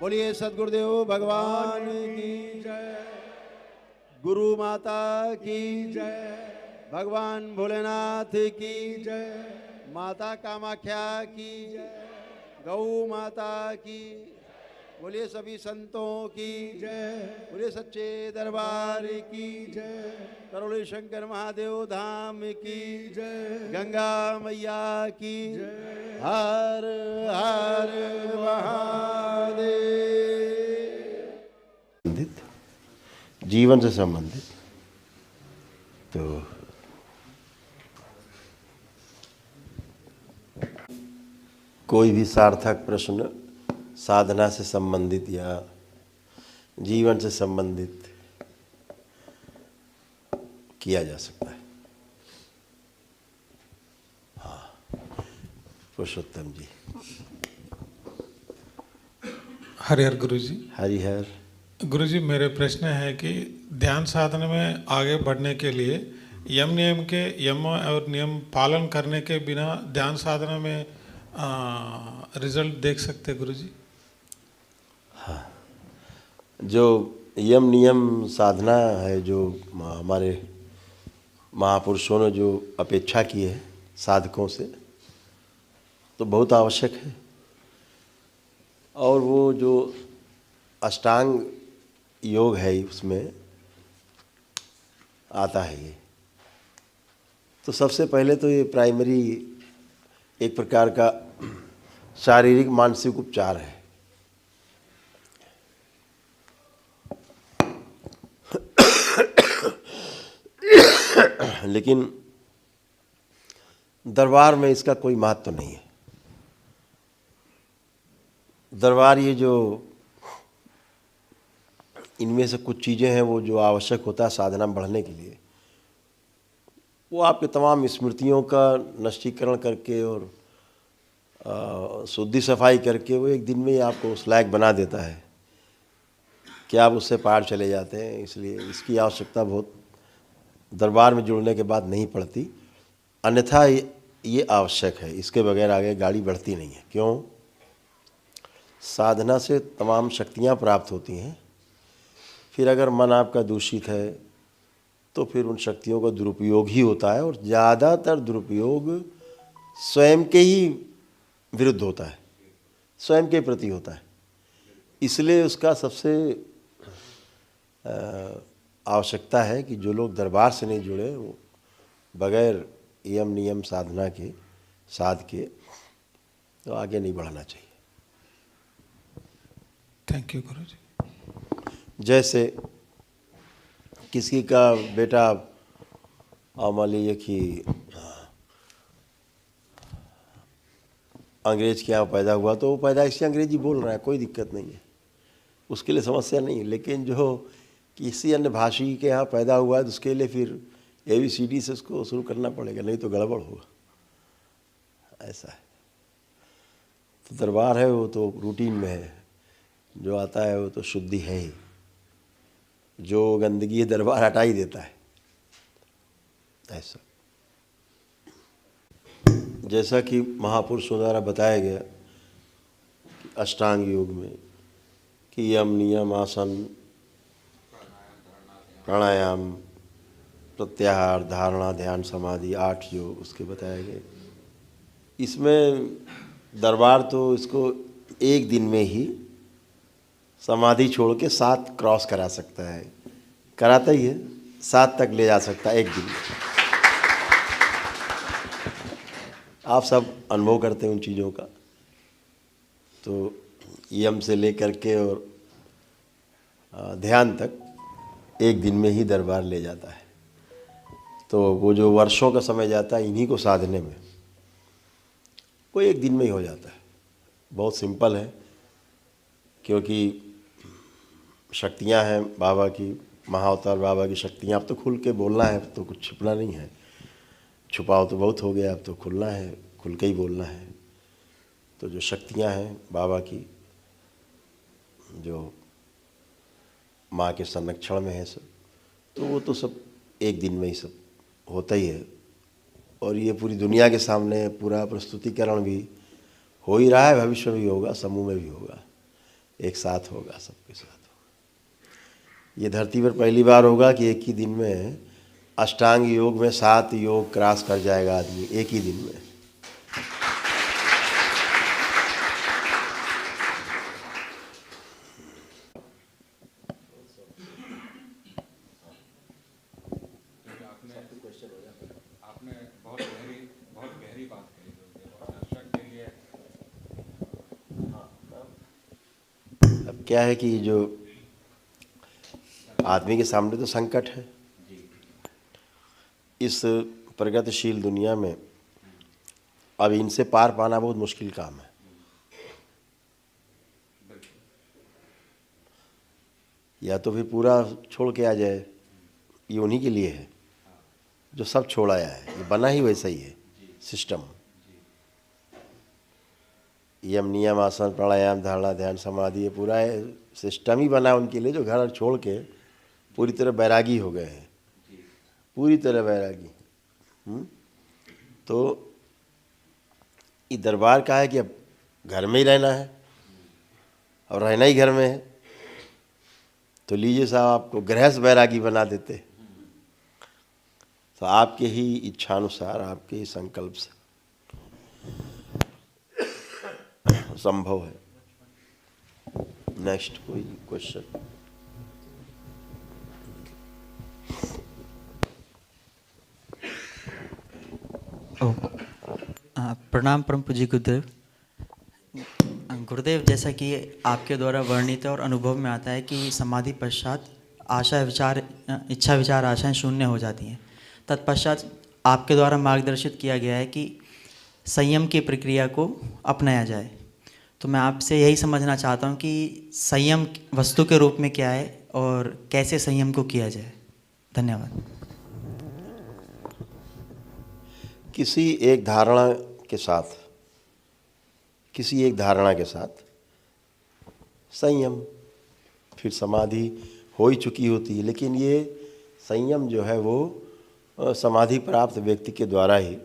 बोलिए सद्गुरुदेव भगवान की जय, गुरु माता की जय, भगवान भोलेनाथ की जय, माता कामाख्या की जय, गौ माता की, बोलिए सभी संतों की जय, बोलिए सच्चे दरबार की जय, करोली शंकर महादेव धाम की जय, गंगा मैया की जय, हर हर महादेव। जीवन से संबंधित तो कोई भी सार्थक प्रश्न साधना से संबंधित या जीवन से संबंधित किया जा सकता है। हाँ, पुरुषोत्तम जी। हरिहर गुरुजी। हरिहर गुरुजी, मेरे प्रश्न है कि ध्यान साधना में आगे बढ़ने के लिए यम और नियम पालन करने के बिना ध्यान साधना में रिजल्ट देख सकते गुरुजी? हाँ, जो यम नियम साधना है जो हमारे महापुरुषों ने जो अपेक्षा की है साधकों से, तो बहुत आवश्यक है। और वो जो अष्टांग योग है उसमें आता है ये। तो सबसे पहले तो ये प्राइमरी एक प्रकार का शारीरिक मानसिक उपचार है। लेकिन दरबार में इसका कोई महत्व नहीं है। दरबार ये जो इनमें से कुछ चीज़ें हैं वो जो आवश्यक होता है साधना में बढ़ने के लिए, वो आपके तमाम स्मृतियों का नष्टीकरण करके और शुद्धि सफाई करके वो एक दिन में ही आपको उस लायक बना देता है कि आप उससे पार चले जाते हैं। इसलिए इसकी आवश्यकता बहुत दरबार में जुड़ने के बाद नहीं पड़ती। अन्यथा ये आवश्यक है, इसके बगैर आगे गाड़ी बढ़ती नहीं है। क्यों? साधना से तमाम शक्तियाँ प्राप्त होती हैं। फिर अगर मन आपका दूषित है तो फिर उन शक्तियों का दुरुपयोग ही होता है, और ज़्यादातर दुरुपयोग स्वयं के ही विरुद्ध होता है, स्वयं के प्रति होता है। इसलिए उसका सबसे आवश्यकता है कि जो लोग दरबार से नहीं जुड़े वो बगैर यम नियम साधना के साध के तो आगे नहीं बढ़ना चाहिए। थैंक यू गुरुजी। जैसे किसी का बेटा मान लीजिए कि अंग्रेज के यहाँ पैदा हुआ तो वो पैदाइश से अंग्रेजी बोल रहा है, कोई दिक्कत नहीं है, उसके लिए समस्या नहीं है। लेकिन जो किसी अन्य भाषी के यहाँ पैदा हुआ है तो उसके लिए फिर ABCD से उसको शुरू करना पड़ेगा, नहीं तो गड़बड़ होगा। ऐसा है। तो दरबार है वो तो रूटीन में है, जो आता है वो तो शुद्धि है ही। जो गंदगी है दरबार हटा ही देता है। ऐसा जैसा कि महापुरुषों द्वारा बताया गया कि अष्टांग योग में कि यम नियम आसन प्राणायाम प्रत्याहार धारणा ध्यान समाधि 8 योग उसके बताए गए। इसमें दरबार तो इसको एक दिन में ही समाधि छोड़ के 7 क्रॉस करा सकता है, कराता ही है, 7 तक ले जा सकता है एक दिन में। आप सब अनुभव करते हैं उन चीज़ों का। तो यम से लेकर के और ध्यान तक एक दिन में ही दरबार ले जाता है। तो वो जो वर्षों का समय जाता है इन्हीं को साधने में, वो एक दिन में ही हो जाता है। बहुत सिंपल है, क्योंकि शक्तियां हैं बाबा की, महाअवतार बाबा की शक्तियां। अब तो खुल के बोलना है, तो कुछ छुपना नहीं है। छुपाओ तो बहुत हो गया, अब तो खुलना है, खुल के ही बोलना है। तो जो शक्तियां हैं बाबा की, जो माँ के संरक्षण में है सब, तो वो तो सब एक दिन में ही सब होता ही है। और ये पूरी दुनिया के सामने पूरा प्रस्तुतिकरण भी हो ही रहा है, भविष्य में भी होगा, समूह में भी होगा। एक साथ होगा, सबके साथ होगा। ये धरती पर पहली बार होगा कि एक ही दिन में अष्टांग योग में 7 योग क्रॉस कर जाएगा आदमी एक ही दिन में। आपने बहुत गहरी बात कही और दर्शक के लिए। अब क्या है कि जो आदमी के सामने तो संकट है इस प्रगतिशील दुनिया में, अब इनसे पार पाना बहुत मुश्किल काम है। या तो फिर पूरा छोड़ के आ जाए, ये उन्हीं के लिए है जो सब छोड़ आया है। ये बना ही वैसा ही है सिस्टम। यम नियम आसन प्राणायाम धारणा ध्यान समाधि, ये पूरा है सिस्टम ही बना उनके लिए जो घर छोड़ के पूरी तरह बैरागी हो गए हैं, पूरी तरह बैरागी। तो ये दरबार का है कि अब घर में ही रहना है और रहना ही घर में है, तो लीजिए साहब आपको गृहस्थ बैरागी बना देते। तो आपके ही इच्छानुसार, आपके ही संकल्प से संभव है। नेक्स्ट कोई क्वेश्चन? प्रणाम परम पूज्य गुरुदेव। गुरुदेव, जैसा कि आपके द्वारा वर्णित और अनुभव में आता है कि समाधि पश्चात आशा विचार इच्छा विचार आशाएं शून्य हो जाती हैं, तत्पश्चात आपके द्वारा मार्गदर्शित किया गया है कि संयम की प्रक्रिया को अपनाया जाए। तो मैं आपसे यही समझना चाहता हूं कि संयम वस्तु के रूप में क्या है और कैसे संयम को किया जाए। धन्यवाद। किसी एक धारणा के साथ, किसी एक धारणा के साथ संयम, फिर समाधि हो ही चुकी होती है, लेकिन ये संयम जो है वो समाधि प्राप्त व्यक्ति के द्वारा ही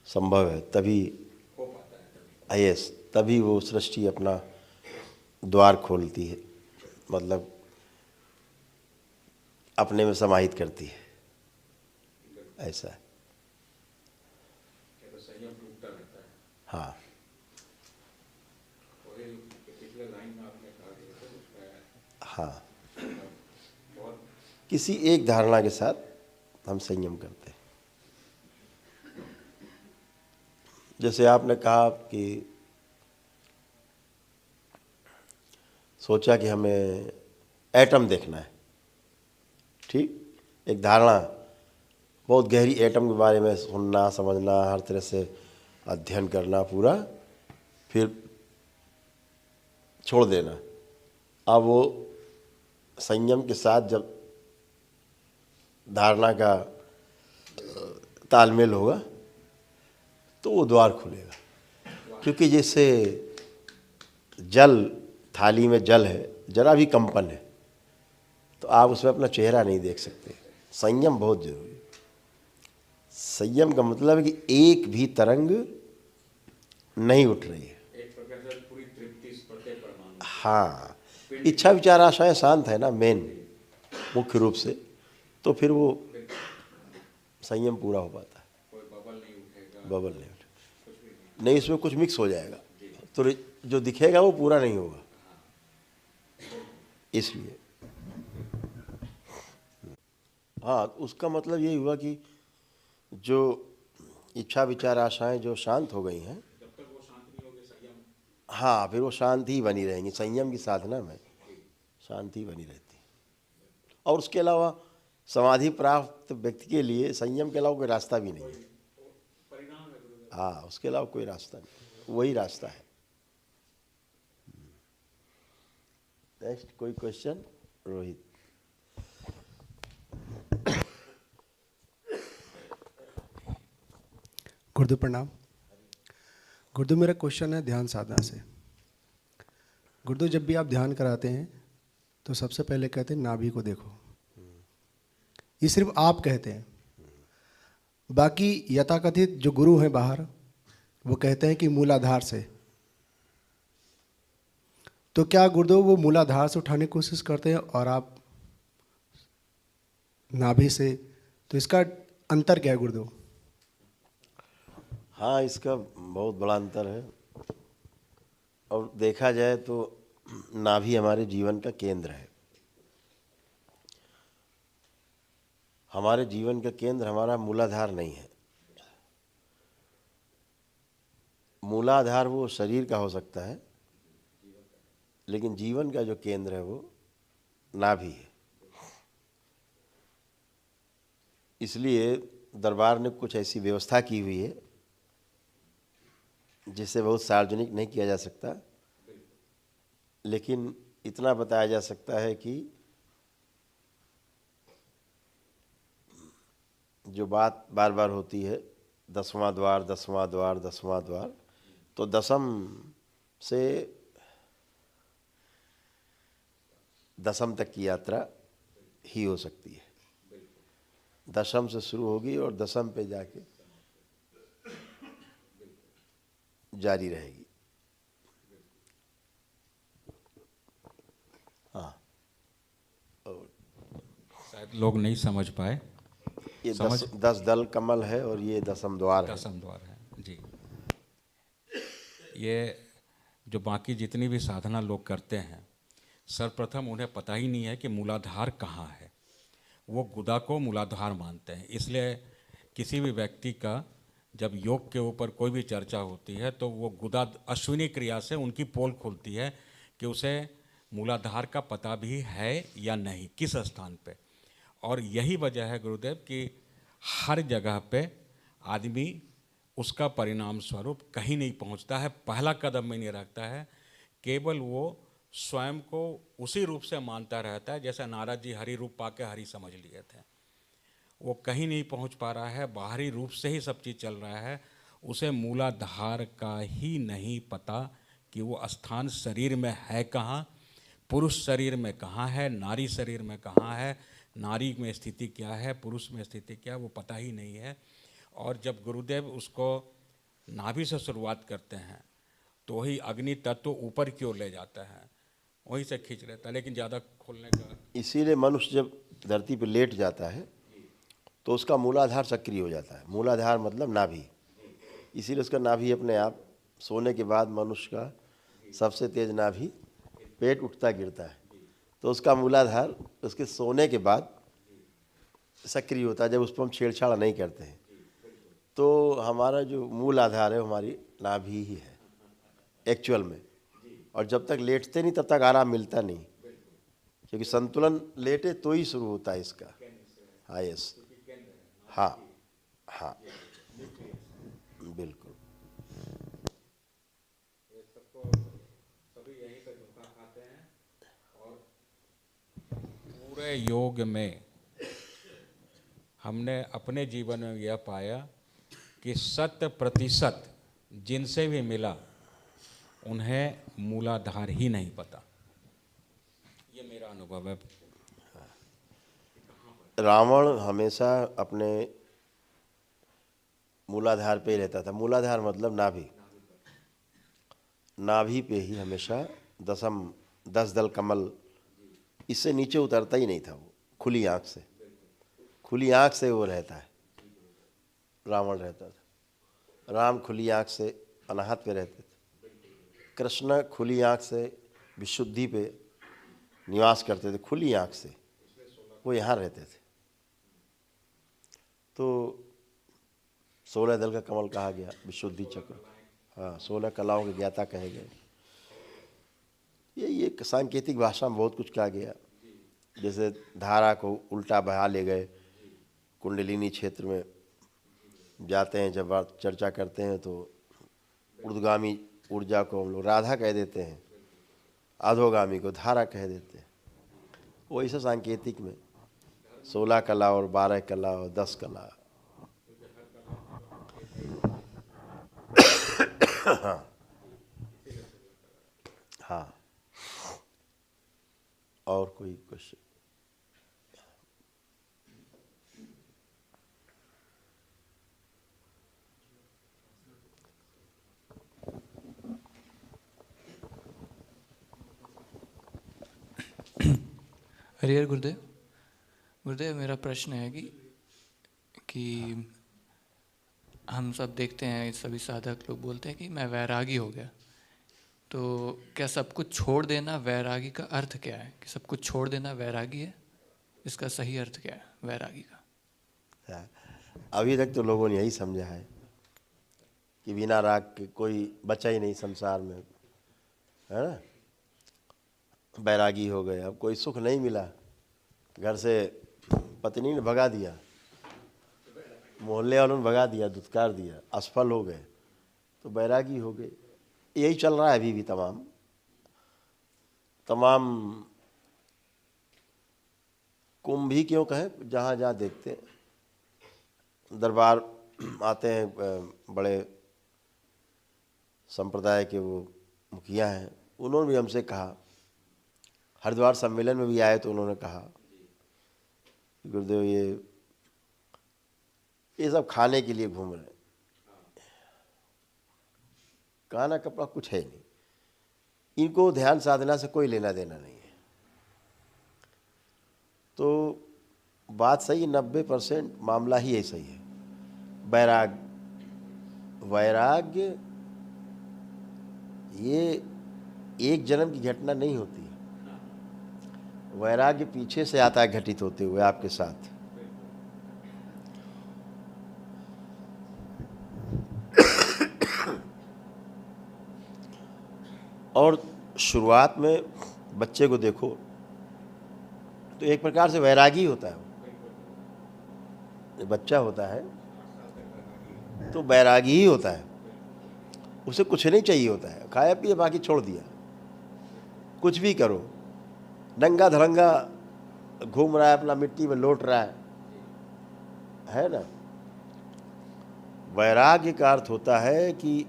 संभव है। तभी हो पाता है। यस, तभी वो सृष्टि अपना द्वार खोलती है, मतलब अपने में समाहित करती है। ऐसा है। तो संयम टूटता रहता है। हाँ, वही पिछले लाइन में आपने कहा कि उसका हाँ, बहुत किसी एक धारणा के साथ हम संयम करते हैं। जैसे आपने कहा कि सोचा कि हमें एटम देखना है, ठीक, एक धारणा, बहुत गहरी एटम के बारे में सुनना समझना, हर तरह से अध्ययन करना पूरा, फिर छोड़ देना। अब वो संयम के साथ जब धारणा का तालमेल होगा तो वो द्वार खुलेगा। क्योंकि जैसे जल, थाली में जल है, जरा भी कंपन है तो आप उसमें अपना चेहरा नहीं देख सकते। संयम बहुत जरूरी है। संयम का मतलब है कि एक भी तरंग नहीं उठ रही है। एक प्रकार से पूरी तृप्ति स्पर्धे परमाणु। हाँ, इच्छा विचार आशाएं शांत है ना मेन, मुख्य रूप से, तो फिर वो संयम पूरा हो पाता है। कोई बबल नहीं उठेगा। बबल नहीं उठे, नहीं, इसमें कुछ मिक्स हो जाएगा तो जो दिखेगा वो पूरा नहीं होगा। इसलिए हाँ, उसका मतलब यही हुआ कि जो इच्छा विचार आशाएं जो शांत हो गई हैं, जब तक वो शांत नहीं होगी संयम। हाँ, फिर वो शांति ही बनी रहेंगी। संयम की साधना में शांति बनी रहती है। और उसके अलावा समाधि प्राप्त व्यक्ति के लिए संयम के अलावा कोई रास्ता भी नहीं है। परिणाम है गुरुदेव। हाँ, उसके अलावा कोई रास्ता नहीं, वही रास्ता है। नेक्स्ट कोई क्वेश्चन? रोहित। गुरुदेव प्रणाम। गुरुदेव, मेरा क्वेश्चन है ध्यान साधना से। गुरुदेव, जब भी आप ध्यान कराते हैं तो सबसे पहले कहते हैं नाभि को देखो। ये सिर्फ आप कहते हैं, बाकी यथाकथित जो गुरु हैं बाहर वो कहते हैं कि मूलाधार से। तो क्या गुरुदेव वो मूलाधार से उठाने की कोशिश करते हैं और आप नाभि से, तो इसका अंतर क्या है गुरुदेव? हाँ, इसका बहुत बड़ा अंतर है। और देखा जाए तो नाभि हमारे जीवन का केंद्र है। हमारे जीवन का केंद्र हमारा मूलाधार नहीं है। मूलाधार वो शरीर का हो सकता है, लेकिन जीवन का जो केंद्र है वो नाभि है। इसलिए दरबार ने कुछ ऐसी व्यवस्था की हुई है जिसे बहुत सार्वजनिक नहीं किया जा सकता, लेकिन इतना बताया जा सकता है कि जो बात बार बार होती है 10वां द्वार 10वां द्वार 10वां द्वार, तो दसम से दसम तक की यात्रा ही हो सकती है। दशम से शुरू होगी और दसम पे जाके जारी रहेगी। हाँ, और शायद लोग नहीं समझ पाए। ये 10 दल कमल है और ये दसम द्वार है। दसम द्वार है जी। ये जो बाकी जितनी भी साधना लोग करते हैं, सर्वप्रथम उन्हें पता ही नहीं है कि मूलाधार कहाँ है। वो गुदा को मूलाधार मानते हैं। इसलिए किसी भी व्यक्ति का जब योग के ऊपर कोई भी चर्चा होती है तो वो गुदा अश्विनी क्रिया से उनकी पोल खुलती है कि उसे मूलाधार का पता भी है या नहीं, किस स्थान पे। और यही वजह है गुरुदेव कि हर जगह पे आदमी उसका परिणाम स्वरूप कहीं नहीं पहुंचता है, पहला कदम में नहीं रखता है। केवल वो स्वयं को उसी रूप से मानता रहता है जैसा नारद जी हरि रूप पाके हरि समझ लिए थे। वो कहीं नहीं पहुंच पा रहा है, बाहरी रूप से ही सब चीज़ चल रहा है। उसे मूलाधार का ही नहीं पता कि वो स्थान शरीर में है कहाँ, पुरुष शरीर में कहाँ है, नारी शरीर में कहाँ है, नारी में स्थिति क्या है, पुरुष में स्थिति क्या है, वो पता ही नहीं है। और जब गुरुदेव उसको नाभि से शुरुआत करते हैं तो वही अग्नि तत्व ऊपर की ओर ले जाता है, वहीं से खींच लेता है, लेकिन ज़्यादा खोलने का। इसीलिए मनुष्य जब धरती पर लेट जाता है तो उसका मूलाधार सक्रिय हो जाता है। मूलाधार मतलब नाभि। इसीलिए उसका नाभि अपने आप सोने के बाद मनुष्य का सबसे तेज नाभि पेट उठता गिरता है, तो उसका मूलाधार उसके सोने के बाद सक्रिय होता है, जब उस पर हम छेड़छाड़ नहीं करते हैं। तो हमारा जो मूल आधार है हमारी नाभि ही है एक्चुअल में। और जब तक लेटते नहीं तब तक आराम मिलता नहीं, क्योंकि संतुलन लेटे तो ही शुरू होता है इसका। हाँ, यस, हाँ हाँ, बिल्कुल। पूरे योग में हमने अपने जीवन में यह पाया कि 100% जिनसे भी मिला उन्हें मूलाधार ही नहीं पता। ये मेरा अनुभव है। रावण हमेशा अपने मूलाधार पे ही रहता था। मूलाधार मतलब नाभि। नाभि पे ही हमेशा 10 दल कमल, इससे नीचे उतरता ही नहीं था। वो खुली आँख से, खुली आँख से वो रहता है, रावण रहता था। राम खुली आँख से अनाहत पे रहते थे। कृष्ण खुली आँख से विशुद्धि पे निवास करते थे, खुली आँख से वो यहाँ रहते थे। तो 16 दल का कमल कहा गया, विशुद्धि चक्र। हाँ, 16 कलाओं के ज्ञाता कहे गए। ये एक सांकेतिक भाषा में बहुत कुछ कहा गया। जैसे धारा को उल्टा बहा ले गए, कुंडलिनी क्षेत्र में जाते हैं, जब बात चर्चा करते हैं तो ऊर्ध्वगामी ऊर्जा को हम लोग राधा कह देते हैं, अधोगामी को धारा कह देते हैं। वैसे सांकेतिक में 16 कला और 12 कला और 10 कला। हाँ हाँ, और कोई क्वेश्चन? हरिहर गुरुदेव। गुरुदेव, मेरा प्रश्न है कि हम सब देखते हैं, सभी साधक लोग बोलते हैं कि मैं वैरागी हो गया। तो क्या सब कुछ छोड़ देना वैरागी का अर्थ क्या है? कि सब कुछ छोड़ देना वैरागी है? इसका सही अर्थ क्या है वैरागी का? अभी तक तो लोगों ने यही समझा है कि बिना राग के कोई बचा ही नहीं संसार में, है ना। बैरागी हो गए, अब कोई सुख नहीं मिला, घर से पत्नी ने भगा दिया, मोहल्ले वालों ने भगा दिया, दुत्कार दिया, असफल हो गए, तो बैरागी हो गए। यही चल रहा है अभी भी। तमाम कुंभ ही क्यों कहें, जहाँ जहाँ देखते हैं दरबार आते हैं, बड़े संप्रदाय के वो मुखिया हैं, उन्होंने भी हमसे कहा, हरिद्वार सम्मेलन में भी आए तो उन्होंने कहा, गुरुदेव ये सब खाने के लिए घूम रहे हैं, खाना कपड़ा कुछ है नहीं, इनको ध्यान साधना से कोई लेना देना नहीं है। तो बात सही, 90% मामला ही ऐसा ही है। वैराग्य ये एक जन्म की घटना नहीं होती है, वैराग्य पीछे से आता है घटित होते हुए आपके साथ। और शुरुआत में बच्चे को देखो तो एक प्रकार से वैरागी होता है, बच्चा होता है तो वैरागी ही होता है, उसे कुछ नहीं चाहिए होता है, खाया पिया बाकी छोड़ दिया, कुछ भी करो, नंगा धड़ंगा घूम रहा है, अपना मिट्टी में लौट रहा है ना। वैराग्य का अर्थ होता है कि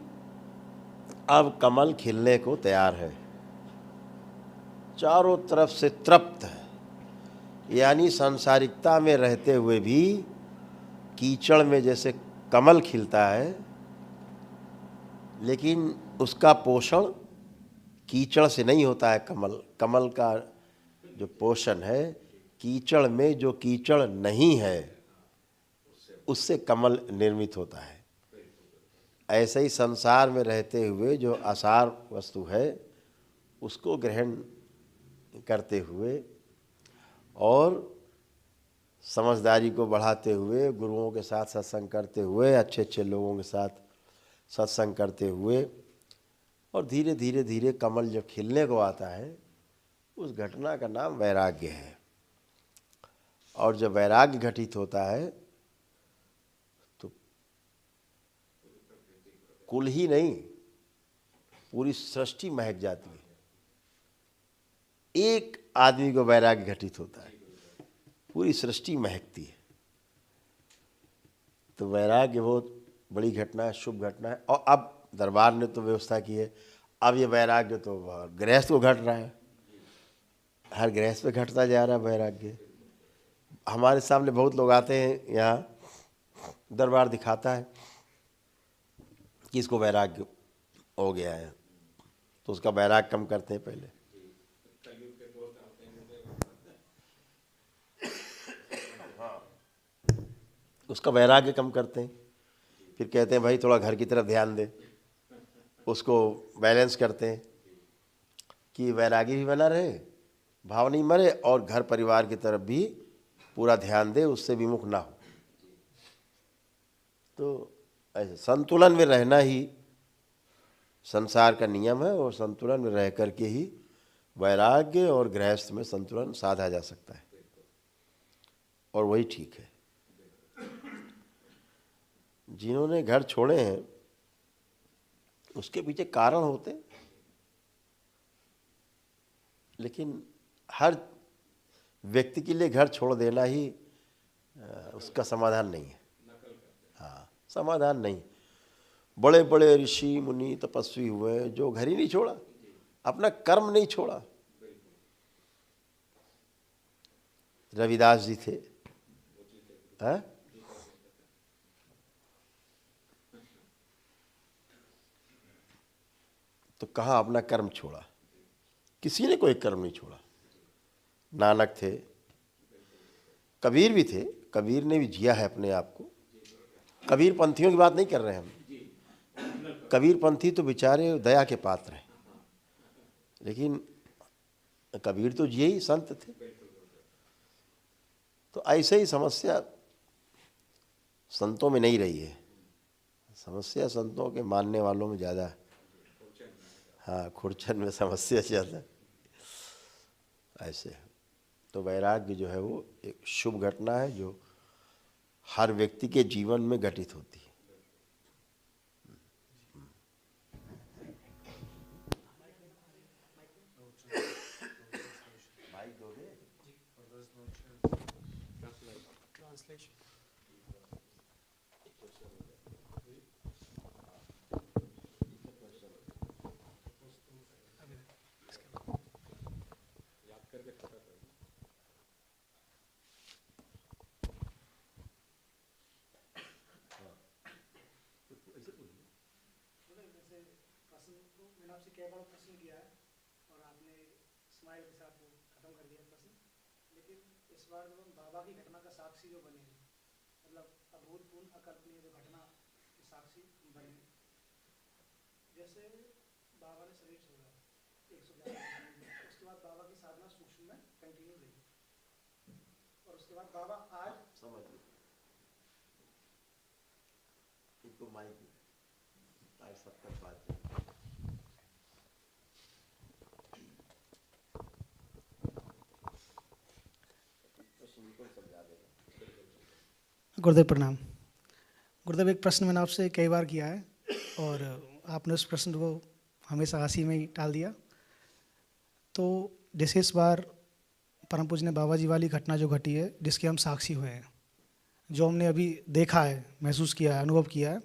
अब कमल खिलने को तैयार है, चारों तरफ से तृप्त है, यानी सांसारिकता में रहते हुए भी कीचड़ में जैसे कमल खिलता है, लेकिन उसका पोषण कीचड़ से नहीं होता है। कमल का जो पोषण है, कीचड़ में जो कीचड़ नहीं है उससे कमल निर्मित होता है। ऐसे ही संसार में रहते हुए जो आसार वस्तु है उसको ग्रहण करते हुए और समझदारी को बढ़ाते हुए, गुरुओं के साथ सत्संग करते हुए, अच्छे अच्छे लोगों के साथ सत्संग करते हुए, और धीरे धीरे धीरे कमल जब खिलने को आता है, उस घटना का नाम वैराग्य है। और जब वैराग्य घटित होता है तो कुल ही नहीं, पूरी सृष्टि महक जाती है। एक आदमी को वैराग्य घटित होता है, पूरी सृष्टि महकती है। तो वैराग्य बहुत बड़ी घटना है, शुभ घटना है। और अब दरबार ने तो व्यवस्था की है, अब ये वैराग्य तो गृहस्थ को घट रहा है, हर गृहस्थ पे घटता जा रहा है वैराग्य। हमारे सामने बहुत लोग आते हैं, यहाँ दरबार दिखाता है कि इसको वैराग्य हो गया है, तो उसका वैराग्य कम करते हैं पहले। उसका वैराग्य कम करते हैं, फिर कहते हैं भाई थोड़ा घर की तरफ ध्यान दे, उसको बैलेंस करते हैं कि वैरागी भी बना रहे, भाव नहीं मरे, और घर परिवार की तरफ भी पूरा ध्यान दे, उससे विमुख ना हो। तो ऐसे संतुलन में रहना ही संसार का नियम है, और संतुलन में रह करके ही वैराग्य और गृहस्थ में संतुलन साधा जा सकता है, और वही ठीक है। जिन्होंने घर छोड़े हैं उसके पीछे कारण होते, लेकिन हर व्यक्ति के लिए घर छोड़ देना ही उसका समाधान नहीं है। हाँ, समाधान नहीं। बड़े बड़े ऋषि मुनि तपस्वी हुए जो घर ही नहीं छोड़ा, अपना कर्म नहीं छोड़ा। रविदास जी थे, है? तो कहाँ अपना कर्म छोड़ा? किसी ने कोई कर्म नहीं छोड़ा। नानक थे, कबीर भी थे, कबीर ने भी जिया है अपने आप को। कबीर पंथियों की बात नहीं कर रहे हैं हम, कबीर पंथी तो बेचारे दया के पात्र हैं, लेकिन कबीर तो जिए ही संत थे। तो ऐसे ही समस्या संतों में नहीं रही है, समस्या संतों के मानने वालों में ज़्यादा है। हाँ, खुरचन में समस्या ज़्यादा ऐसे है। तो वैराग्य जो है वो एक शुभ घटना है जो हर व्यक्ति के जीवन में घटित होती है। मैंने आपसे कई बार प्रश्न किया है और आपने स्माइल के साथ वो खत्म कर दिया प्रश्न, लेकिन इस बार जब हम बाबा की घटना का साक्षी जो बने, मतलब अभूतपूर्व अकल्पनीय जो घटना के साक्षी बने, जैसे बाबा ने शरीर छोड़ा 111, उसके बाद बाबा की साधना सूक्ष्म में कंटिन्यू रही, और उसके बाद बाबा आज समझ तो माइक सब तक बात गुरुदेव प्रणाम। गुरुदेव, एक प्रश्न मैंने आपसे कई बार किया है और आपने उस प्रश्न को हमेशा हंसी में ही टाल दिया। तो जैसे इस बार परम पूज्य बाबा जी वाली घटना जो घटी है, जिसके हम साक्षी हुए हैं, जो हमने अभी देखा है, महसूस किया है, अनुभव किया है,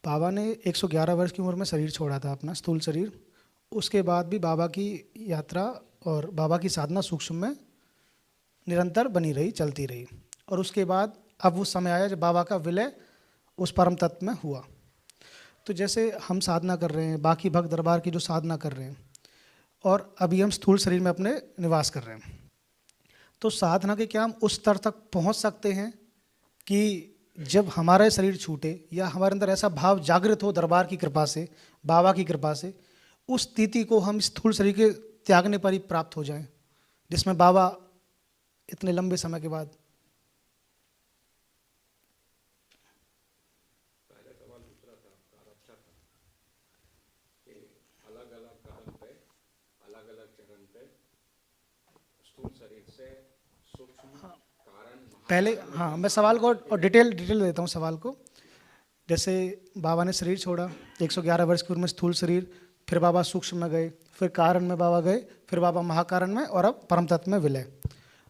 बाबा ने 111 वर्ष की उम्र में शरीर छोड़ा था, अपना स्थूल शरीर। उसके बाद भी बाबा की यात्रा और बाबा की साधना सूक्ष्म में निरंतर बनी रही, चलती रही, और उसके बाद अब वो समय आया जब बाबा का विलय उस परम तत्व में हुआ। तो जैसे हम साधना कर रहे हैं, बाकी भक्त दरबार की जो साधना कर रहे हैं, और अभी हम स्थूल शरीर में अपने निवास कर रहे हैं, तो साधना के क्या हम उस स्तर तक पहुंच सकते हैं कि जब हमारा शरीर छूटे या हमारे अंदर ऐसा भाव जागृत हो दरबार की कृपा से, बाबा की कृपा से, उस स्थिति को हम स्थूल शरीर के त्यागने पर ही प्राप्त हो जाएं, जिसमें बाबा इतने लंबे समय के बाद। पहले सवाल दूसरा था, अच्छा था कि अलग अलग कदम पे, अलग अलग चरण पे स्थूल शरीर से सूक्ष्म कारण पहले हाँ, मैं सवाल को और डिटेल देता हूँ सवाल को। जैसे बाबा ने शरीर छोड़ा 111 वर्ष की उम्र में, स्थूल शरीर, फिर बाबा सूक्ष्म में गए, फिर कारण में बाबा गए, फिर बाबा महाकारण में, और अब परम तत्व में विलय।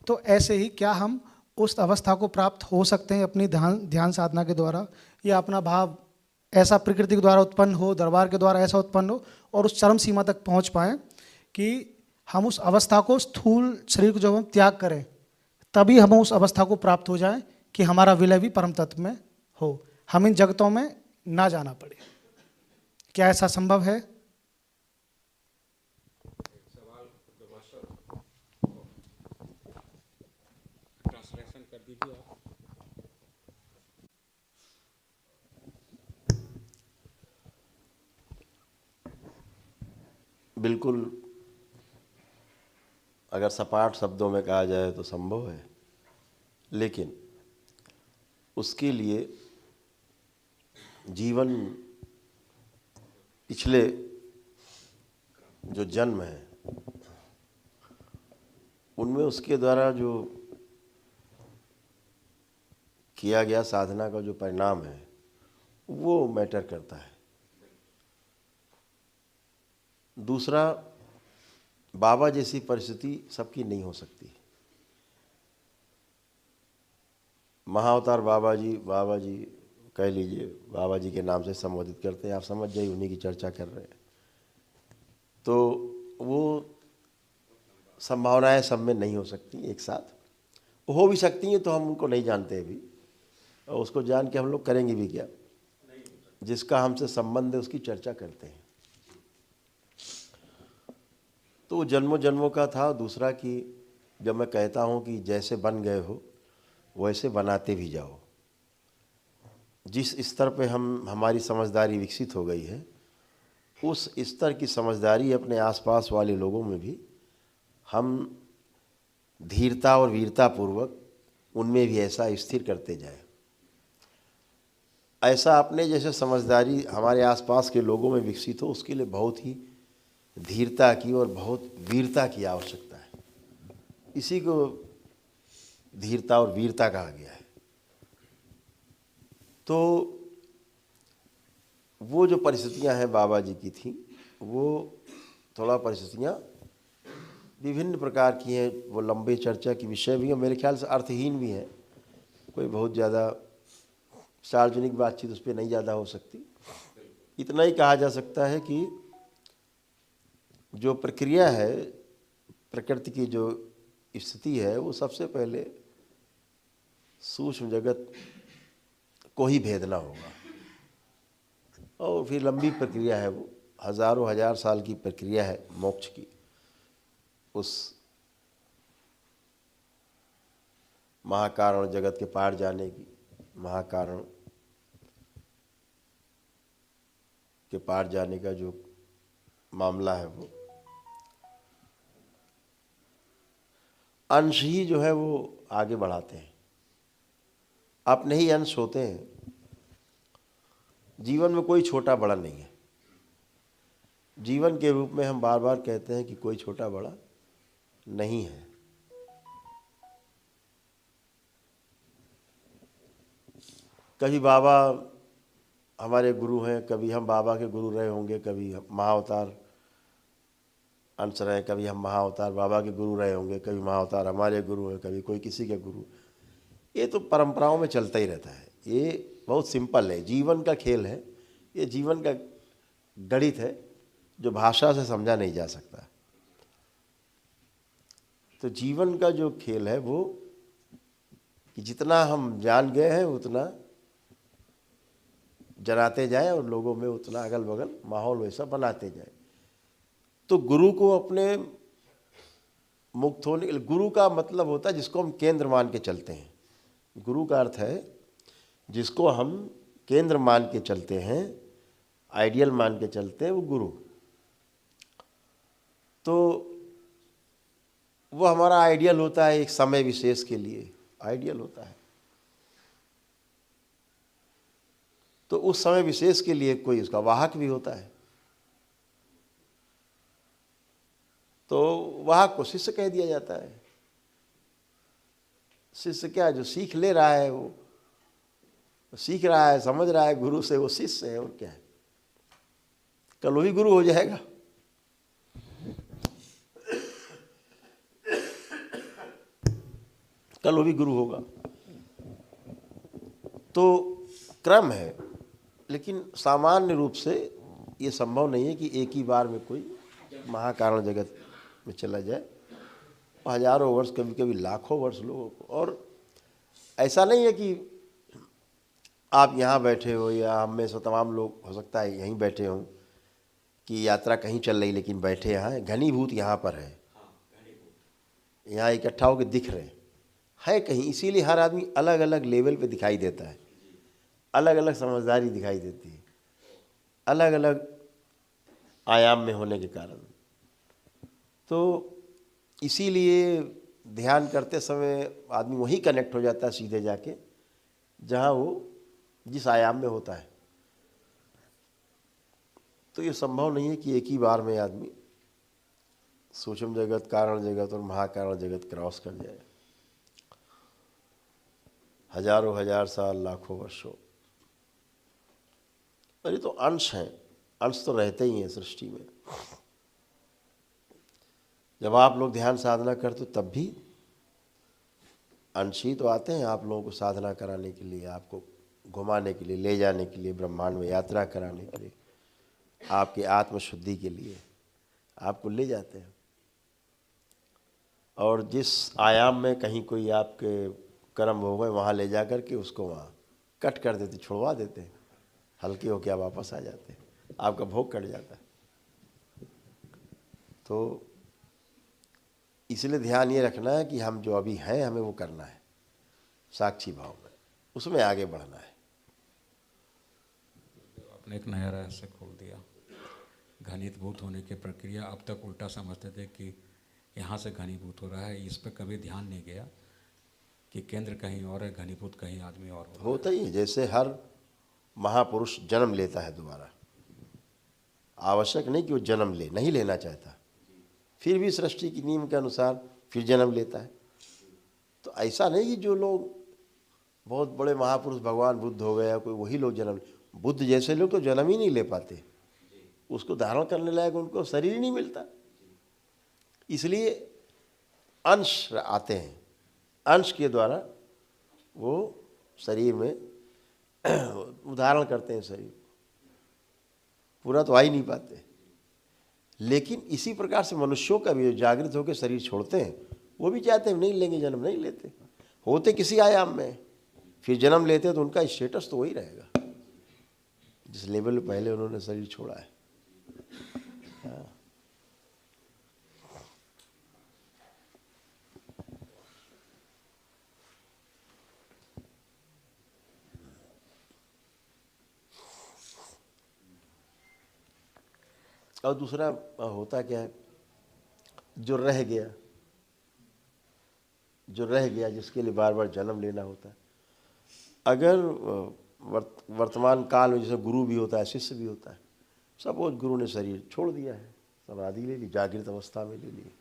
तो ऐसे ही क्या हम उस अवस्था को प्राप्त हो सकते हैं अपनी ध्यान साधना के द्वारा, या अपना भाव ऐसा प्रकृति के द्वारा उत्पन्न हो, दरबार के द्वारा ऐसा उत्पन्न हो, और उस चरम सीमा तक पहुंच पाएँ कि हम उस अवस्था को, स्थूल शरीर को जब हम त्याग करें, तभी हम उस अवस्था को प्राप्त हो जाएं कि हमारा विलय भी परम तत्व में हो, हम इन जगतों में ना जाना पड़े। क्या ऐसा संभव है? ट्रांसलेशन कर दीजिए आप। बिल्कुल, अगर सपाट शब्दों में कहा जाए तो संभव है, लेकिन उसके लिए जीवन, पिछले जो जन्म है उनमें उसके द्वारा जो किया गया साधना का जो परिणाम है वो मैटर करता है। दूसरा, बाबा जैसी परिस्थिति सबकी नहीं हो सकती। महाअवतार बाबा जी कह लीजिए, बाबा जी के नाम से संबोधित करते हैं, आप समझ जाइए उन्हीं की चर्चा कर रहे हैं। तो वो संभावनाएं सब में नहीं हो सकती एक साथ, हो भी सकती हैं तो हम उनको नहीं जानते अभी, और उसको जान के हम लोग करेंगे भी क्या? जिसका हमसे संबंध है उसकी चर्चा करते हैं। तो जन्मों जन्मों का था। दूसरा कि जब मैं कहता हूँ कि जैसे बन गए हो वैसे बनाते भी जाओ। जिस स्तर पे हमारी समझदारी विकसित हो गई है, उस स्तर की समझदारी अपने आसपास वाले लोगों में भी हम धीरता और वीरता पूर्वक उनमें भी ऐसा स्थिर करते जाए। ऐसा अपने जैसे समझदारी हमारे आसपास के लोगों में विकसित हो, उसके लिए बहुत ही धीरता की और बहुत वीरता की आवश्यकता है। इसी को धीरता और वीरता कहा गया है। तो वो जो परिस्थितियां हैं बाबा जी की थी, वो थोड़ा परिस्थितियां विभिन्न प्रकार की हैं। वो लंबे चर्चा की विषय भी हैं, मेरे ख्याल से अर्थहीन भी हैं। कोई बहुत ज़्यादा सार्वजनिक बातचीत उस पर नहीं ज़्यादा हो सकती। इतना ही कहा जा सकता है कि जो प्रक्रिया है, प्रकृति की जो स्थिति है, वो सबसे पहले सूक्ष्म जगत को ही भेदना होगा, और फिर लंबी प्रक्रिया है, वो हजारों हजार साल की प्रक्रिया है मोक्ष की। उस महाकारण जगत के पार जाने की, महाकारण के पार जाने का जो मामला है, वो अंश ही जो है वो आगे बढ़ाते हैं, अपने ही अंश होते हैं। जीवन में कोई छोटा बड़ा नहीं है। जीवन के रूप में हम बार बार कहते हैं कि कोई छोटा बड़ा नहीं है। कभी बाबा हमारे गुरु हैं, कभी हम बाबा के गुरु रहे होंगे, कभी महाअवतार अंश रहे, कभी हम महाअवतार बाबा के गुरु रहे होंगे, कभी महाअवतार हमारे गुरु हैं, कभी कोई किसी के गुरु। ये तो परंपराओं में चलता ही रहता है। ये बहुत सिंपल है, जीवन का खेल है, ये जीवन का गणित है जो भाषा से समझा नहीं जा सकता। तो जीवन का जो खेल है वो कि जितना हम जान गए हैं उतना जनाते जाएं और लोगों में उतना अगल बगल माहौल वैसा बनाते जाएं। तो गुरु को अपने मुक्त होने के लिए, गुरु का मतलब होता है जिसको हम केंद्र मान के चलते हैं। गुरु का अर्थ है जिसको हम केंद्र मान के चलते हैं, आइडियल मान के चलते हैं, वो गुरु। तो वो हमारा आइडियल होता है, एक समय विशेष के लिए आइडियल होता है। तो उस समय विशेष के लिए कोई उसका वाहक भी होता है। तो वाहक को शिष्य कह दिया जाता है। शिष्य क्या है, जो सीख ले रहा है, वो सीख रहा है, समझ रहा है गुरु से, वो शिष्य है। और क्या है, कल वो भी गुरु हो जाएगा। कल वो भी गुरु होगा। तो क्रम है, लेकिन सामान्य रूप से ये संभव नहीं है कि एक ही बार में कोई महाकारण जगत में चला जाए। हजारों वर्ष, कभी कभी लाखों वर्ष लोगों को। और ऐसा नहीं है कि आप यहाँ बैठे हो या हम में से तमाम लोग हो सकता है यहीं बैठे हों कि यात्रा कहीं चल रही लेकिन बैठे यहाँ हैं। घनीभूत यहाँ पर है, यहाँ इकट्ठा होकर दिख रहे है कहीं। इसीलिए हर आदमी अलग अलग लेवल पे दिखाई देता है, अलग अलग समझदारी दिखाई देती है, अलग अलग आयाम में होने के कारण। तो इसीलिए ध्यान करते समय आदमी वहीं कनेक्ट हो जाता है सीधे जाके जहाँ वो जिस आयाम में होता है। तो ये संभव नहीं है कि एक ही बार में आदमी सूक्ष्म जगत, कारण जगत और महाकारण जगत क्रॉस कर जाए। हजारों हजार साल, लाखों वर्षों। और ये तो अंश हैं, अंश तो रहते ही हैं सृष्टि में। जब आप लोग ध्यान साधना करते हो तब भी अंश ही तो आते हैं आप लोगों को साधना कराने के लिए, आपको घुमाने के लिए, ले जाने के लिए, ब्रह्मांड में यात्रा कराने के लिए, आपकी आत्मशुद्धि के लिए आपको ले जाते हैं। और जिस आयाम में कहीं कोई आपके कर्म हो गए, वहाँ ले जा कर के उसको वहाँ कट कर देते, छुड़वा देते हैं, हल्के हो के वापस आ जाते हैं, आपका भोग कट जाता है। तो इसलिए ध्यान ये रखना है कि हम जो अभी हैं हमें वो करना है साक्षी भाव में, उसमें आगे बढ़ना है। आपने एक नया रहस्य खोल दिया। घनीभूत होने की प्रक्रिया अब तक उल्टा समझते थे कि यहाँ से घनीभूत हो रहा है, इस पर कभी ध्यान नहीं गया कि केंद्र कहीं और है, घनीभूत कहीं आदमी और हो रहा है। होता ही है, जैसे हर महापुरुष जन्म लेता है दोबारा, आवश्यक नहीं कि वो जन्म ले, नहीं लेना चाहता, फिर भी सृष्टि की नियम के अनुसार फिर जन्म लेता है। तो ऐसा नहीं कि जो लोग बहुत बड़े महापुरुष भगवान बुद्ध हो गया कोई वही लोग जन्म, बुद्ध जैसे लोग तो जन्म ही नहीं ले पाते, उसको धारण करने लायक उनको शरीर ही नहीं मिलता। इसलिए अंश आते हैं, अंश के द्वारा वो शरीर में उदाहरण करते हैं, शरीर पूरा तो आ ही नहीं पाते। लेकिन इसी प्रकार से मनुष्यों का भी जागृत होकर शरीर छोड़ते हैं, वो भी चाहते हैं नहीं लेंगे, जन्म नहीं लेते, होते किसी आयाम में, फिर जन्म लेते हैं तो उनका स्टेटस तो वही रहेगा जिस लेवल पे पहले उन्होंने शरीर छोड़ा है। हाँ। और दूसरा होता क्या है, जो रह गया जिसके लिए बार बार जन्म लेना होता है, अगर वर्तमान काल में जैसे गुरु भी होता है, शिष्य भी होता है, सपोज गुरु ने शरीर छोड़ दिया है, समाधि ले ली, जागृत अवस्था में ले ली,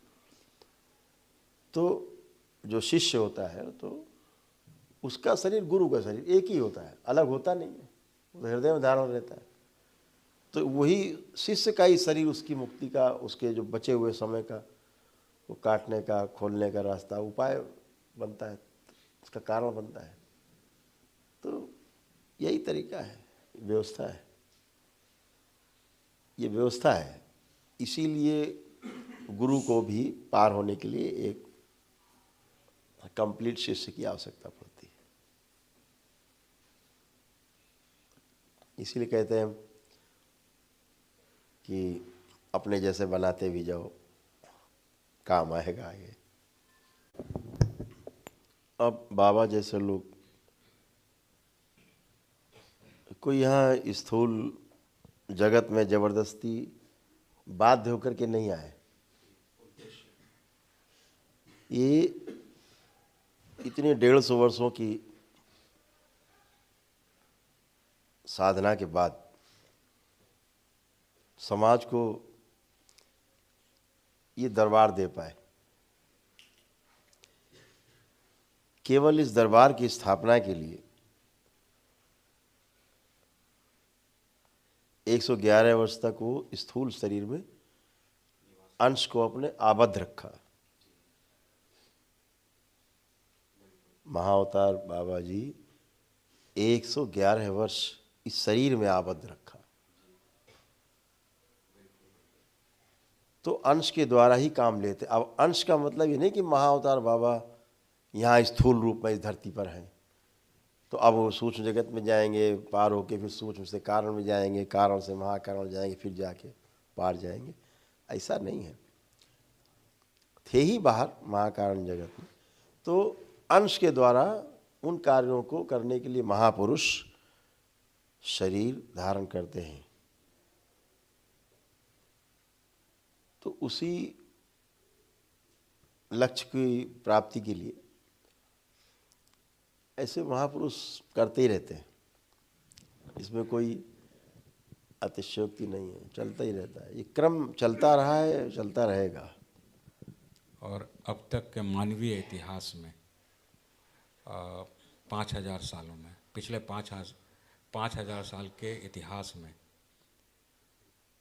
तो जो शिष्य होता है तो उसका शरीर गुरु का शरीर एक ही होता है, अलग होता नहीं है, वो हृदय में धारण रहता है। तो वही शिष्य का ही शरीर उसकी मुक्ति का, उसके जो बचे हुए समय का वो काटने का, खोलने का रास्ता, उपाय बनता है, उसका कारण बनता है। तो यही तरीका है, व्यवस्था है, ये व्यवस्था है। इसीलिए गुरु को भी पार होने के लिए एक कंप्लीट शिष्य की आवश्यकता पड़ती है। इसीलिए कहते हैं कि अपने जैसे बनाते भी जाओ, काम आएगा आगे। अब बाबा जैसे लोग, कोई यहाँ स्थूल जगत में जबरदस्ती बाध्य होकर के नहीं आए। ये इतने 150 वर्षों की साधना के बाद समाज को ये दरबार दे पाए। केवल इस दरबार की स्थापना के लिए 111 वर्ष तक वो स्थूल शरीर में अंश को अपने आबद्ध रखा। महाअवतार बाबा जी 111 वर्ष इस शरीर में आबद्ध रखा। तो अंश के द्वारा ही काम लेते। अब अंश का मतलब ये नहीं कि महाअवतार बाबा यहाँ स्थूल रूप में इस धरती पर हैं तो अब वो सूक्ष्म जगत में जाएंगे, पार होके फिर सूक्ष्म से कारण में जाएंगे, कारण से महाकारण जाएंगे, फिर जाके पार जाएंगे, ऐसा नहीं है। थे ही बाहर महाकारण जगत में, तो अंश के द्वारा उन कार्यों को करने के लिए महापुरुष शरीर धारण करते हैं। तो उसी लक्ष्य की प्राप्ति के लिए ऐसे महापुरुष करते ही रहते हैं। इसमें कोई अतिशयोक्ति नहीं है, चलता ही रहता है, ये क्रम चलता रहा है, चलता रहेगा। और अब तक के मानवीय इतिहास में 5000 सालों में, पिछले 5000 साल के इतिहास में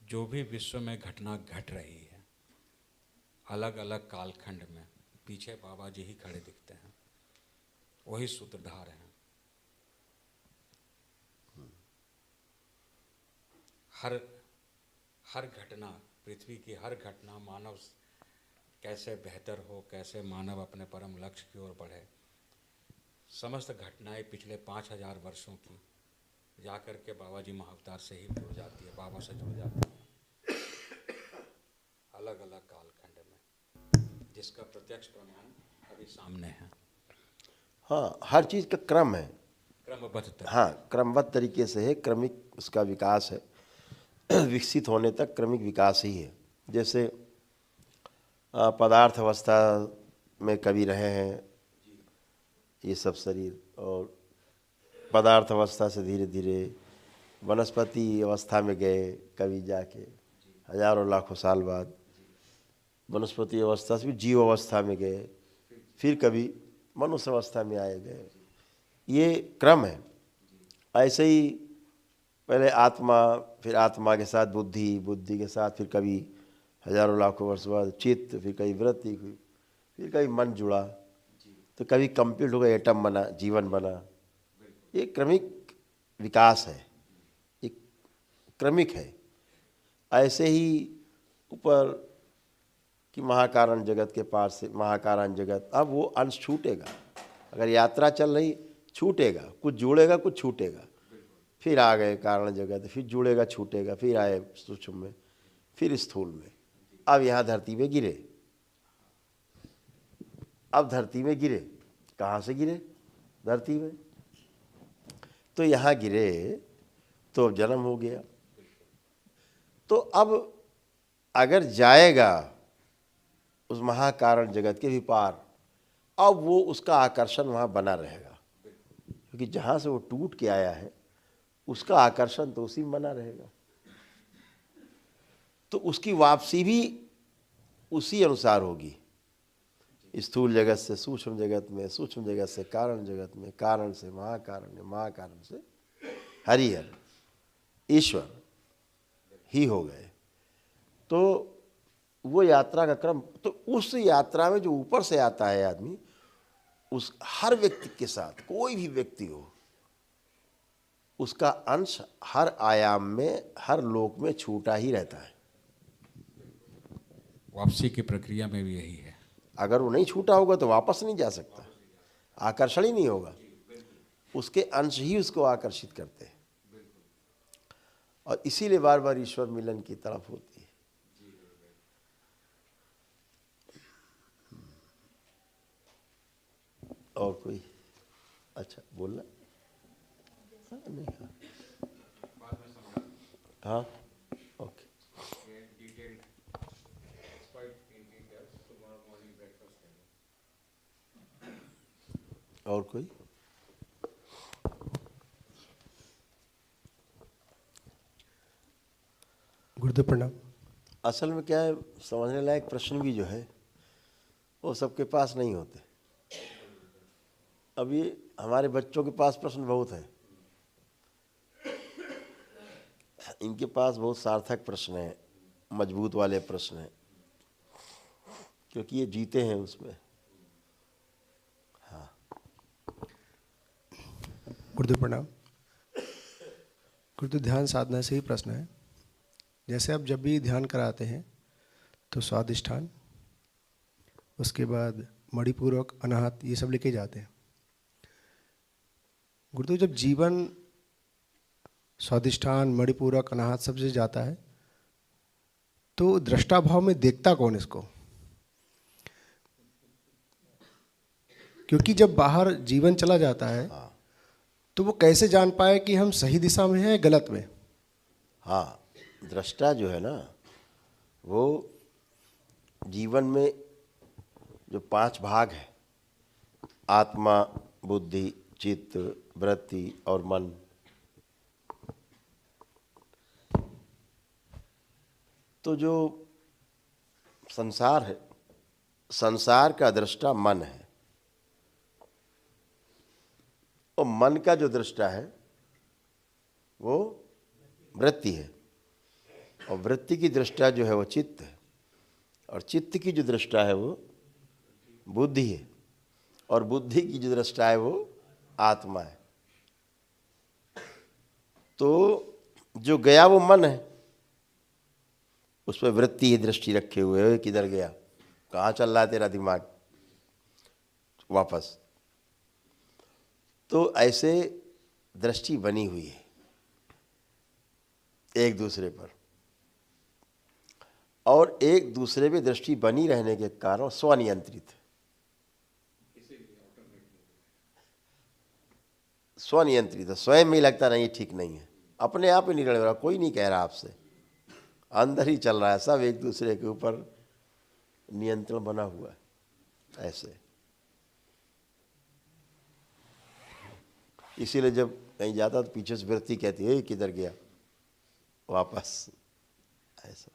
जो भी विश्व में घटना घट रही है, अलग अलग कालखंड में पीछे बाबा जी ही खड़े दिखते हैं, वही सूत्रधार हैं। हर घटना, पृथ्वी की हर घटना मानव कैसे बेहतर हो, कैसे मानव अपने परम लक्ष्य की ओर बढ़े, समस्त घटनाएं पिछले 5000 वर्षों की जाकर के बाबा जी महाअवतार से ही जुड़ जाती है, बाबा से जुड़ जाती है, अलग अलग कालखंड में। जिसका प्रत्यक्ष प्रमाण अभी सामने है। हाँ, हर चीज़ का क्रम है, क्रमबद्ध। हाँ, क्रमबद्ध तरीके से है, क्रमिक उसका विकास है। विकसित होने तक क्रमिक विकास ही है। जैसे पदार्थ अवस्था में कभी रहे हैं ये सब शरीर, और पदार्थ अवस्था से धीरे धीरे वनस्पति अवस्था में गए, कभी जाके हजारों लाखों साल बाद वनस्पति अवस्था से भी जीव अवस्था में गए, फिर कभी मनुष्य अवस्था में आए गए। ये क्रम है। ऐसे ही पहले आत्मा, फिर आत्मा के साथ बुद्धि, बुद्धि के साथ फिर कभी हजारों लाखों वर्ष बाद चित्त, फिर कभी वृत्ति, फिर कभी मन जुड़ा, तो कभी कंप्लीट हो गया, एटम बना, जीवन बना। ये क्रमिक विकास है, एक क्रमिक है। ऐसे ही ऊपर कि महाकारण जगत के पार से महाकारण जगत, अब वो अंश छूटेगा। अगर यात्रा चल रही, छूटेगा, कुछ जुड़ेगा, कुछ छूटेगा। फिर आ गए कारण जगत, फिर जुड़ेगा, छूटेगा, फिर आए सूक्ष्म में, फिर स्थूल में। अब यहाँ धरती में गिरे, अब धरती में गिरे, कहाँ से गिरे? धरती में। तो यहाँ गिरे तो जन्म हो गया। तो अब अगर जाएगा उस महाकारण जगत के भी पार, अब वो उसका आकर्षण वहाँ बना रहेगा, क्योंकि जहाँ से वो टूट के आया है उसका आकर्षण तो उसी में बना रहेगा। तो उसकी वापसी भी उसी अनुसार होगी, स्थूल जगत से सूक्ष्म जगत में, सूक्ष्म जगत से कारण जगत में, कारण से महाकारण, महाकारण से हरिहर, ईश्वर ही हो गए। तो वो यात्रा का क्रम, तो उस यात्रा में जो ऊपर से आता है आदमी, उस हर व्यक्ति के साथ, कोई भी व्यक्ति हो, उसका अंश हर आयाम में, हर लोक में छूटा ही रहता है। वापसी की प्रक्रिया में भी यही है। अगर वो नहीं छूटा होगा तो वापस नहीं जा सकता, आकर्षण ही नहीं होगा, उसके अंश ही उसको आकर्षित करते हैं। और इसीलिए बार बार ईश्वर मिलन की तरफ होती है। और कोई? अच्छा, बोलना? हाँ, नहीं, हाँ, ओके। और कोई? गुरुदेव प्रणाम। असल में क्या है, समझने लायक प्रश्न भी जो है वो सबके पास नहीं होते। अभी हमारे बच्चों के पास प्रश्न बहुत हैं, इनके पास बहुत सार्थक प्रश्न हैं, मजबूत वाले प्रश्न हैं, क्योंकि ये जीते हैं उसमें। हाँ, गुरुदेव प्रणाम। गुरुदेव, ध्यान साधना से ही प्रश्न है। जैसे आप जब भी ध्यान कराते हैं तो स्वादिष्ठान, उसके बाद मणिपूरक, अनाहत, ये सब लेके जाते हैं। गुरुदेव, जब जीवन स्वादिष्ठान, मणिपूरक, अनाहत सब से जाता है तो दृष्टा भाव में देखता कौन इसको? क्योंकि जब बाहर जीवन चला जाता है तो वो कैसे जान पाए कि हम सही दिशा में हैं, गलत में? हाँ, दृष्टा जो है ना, वो जीवन में जो 5 भाग है, आत्मा, बुद्धि, चित्त, वृत्ति और मन, तो जो संसार है, संसार का दृष्टा मन है, और मन का जो दृष्टा है वो वृत्ति है, और वृत्ति की दृष्टा जो है वो चित्त है, और चित्त की जो दृष्टा है वो बुद्धि है, और बुद्धि की जो दृष्टा है वो आत्मा है। तो जो गया वो मन है, उस पर वृत्ति ही दृष्टि रखे हुए है, किधर गया, कहाँ चल रहा है तेरा दिमाग, वापस। तो ऐसे दृष्टि बनी हुई है एक दूसरे पर। और एक दूसरे पे दृष्टि बनी रहने के कारण स्वनियंत्रित, स्वनियंत्रित है। स्वयं में ही लगता नहीं ठीक नहीं है, अपने आप ही निर्णय हो रहा, कोई नहीं कह रहा आपसे, अंदर ही चल रहा है, सब एक दूसरे के ऊपर नियंत्रण बना हुआ है ऐसे। इसीलिए जब कहीं जाता तो पीछे से वृत्ति कहती है किधर गया, वापस ऐसा।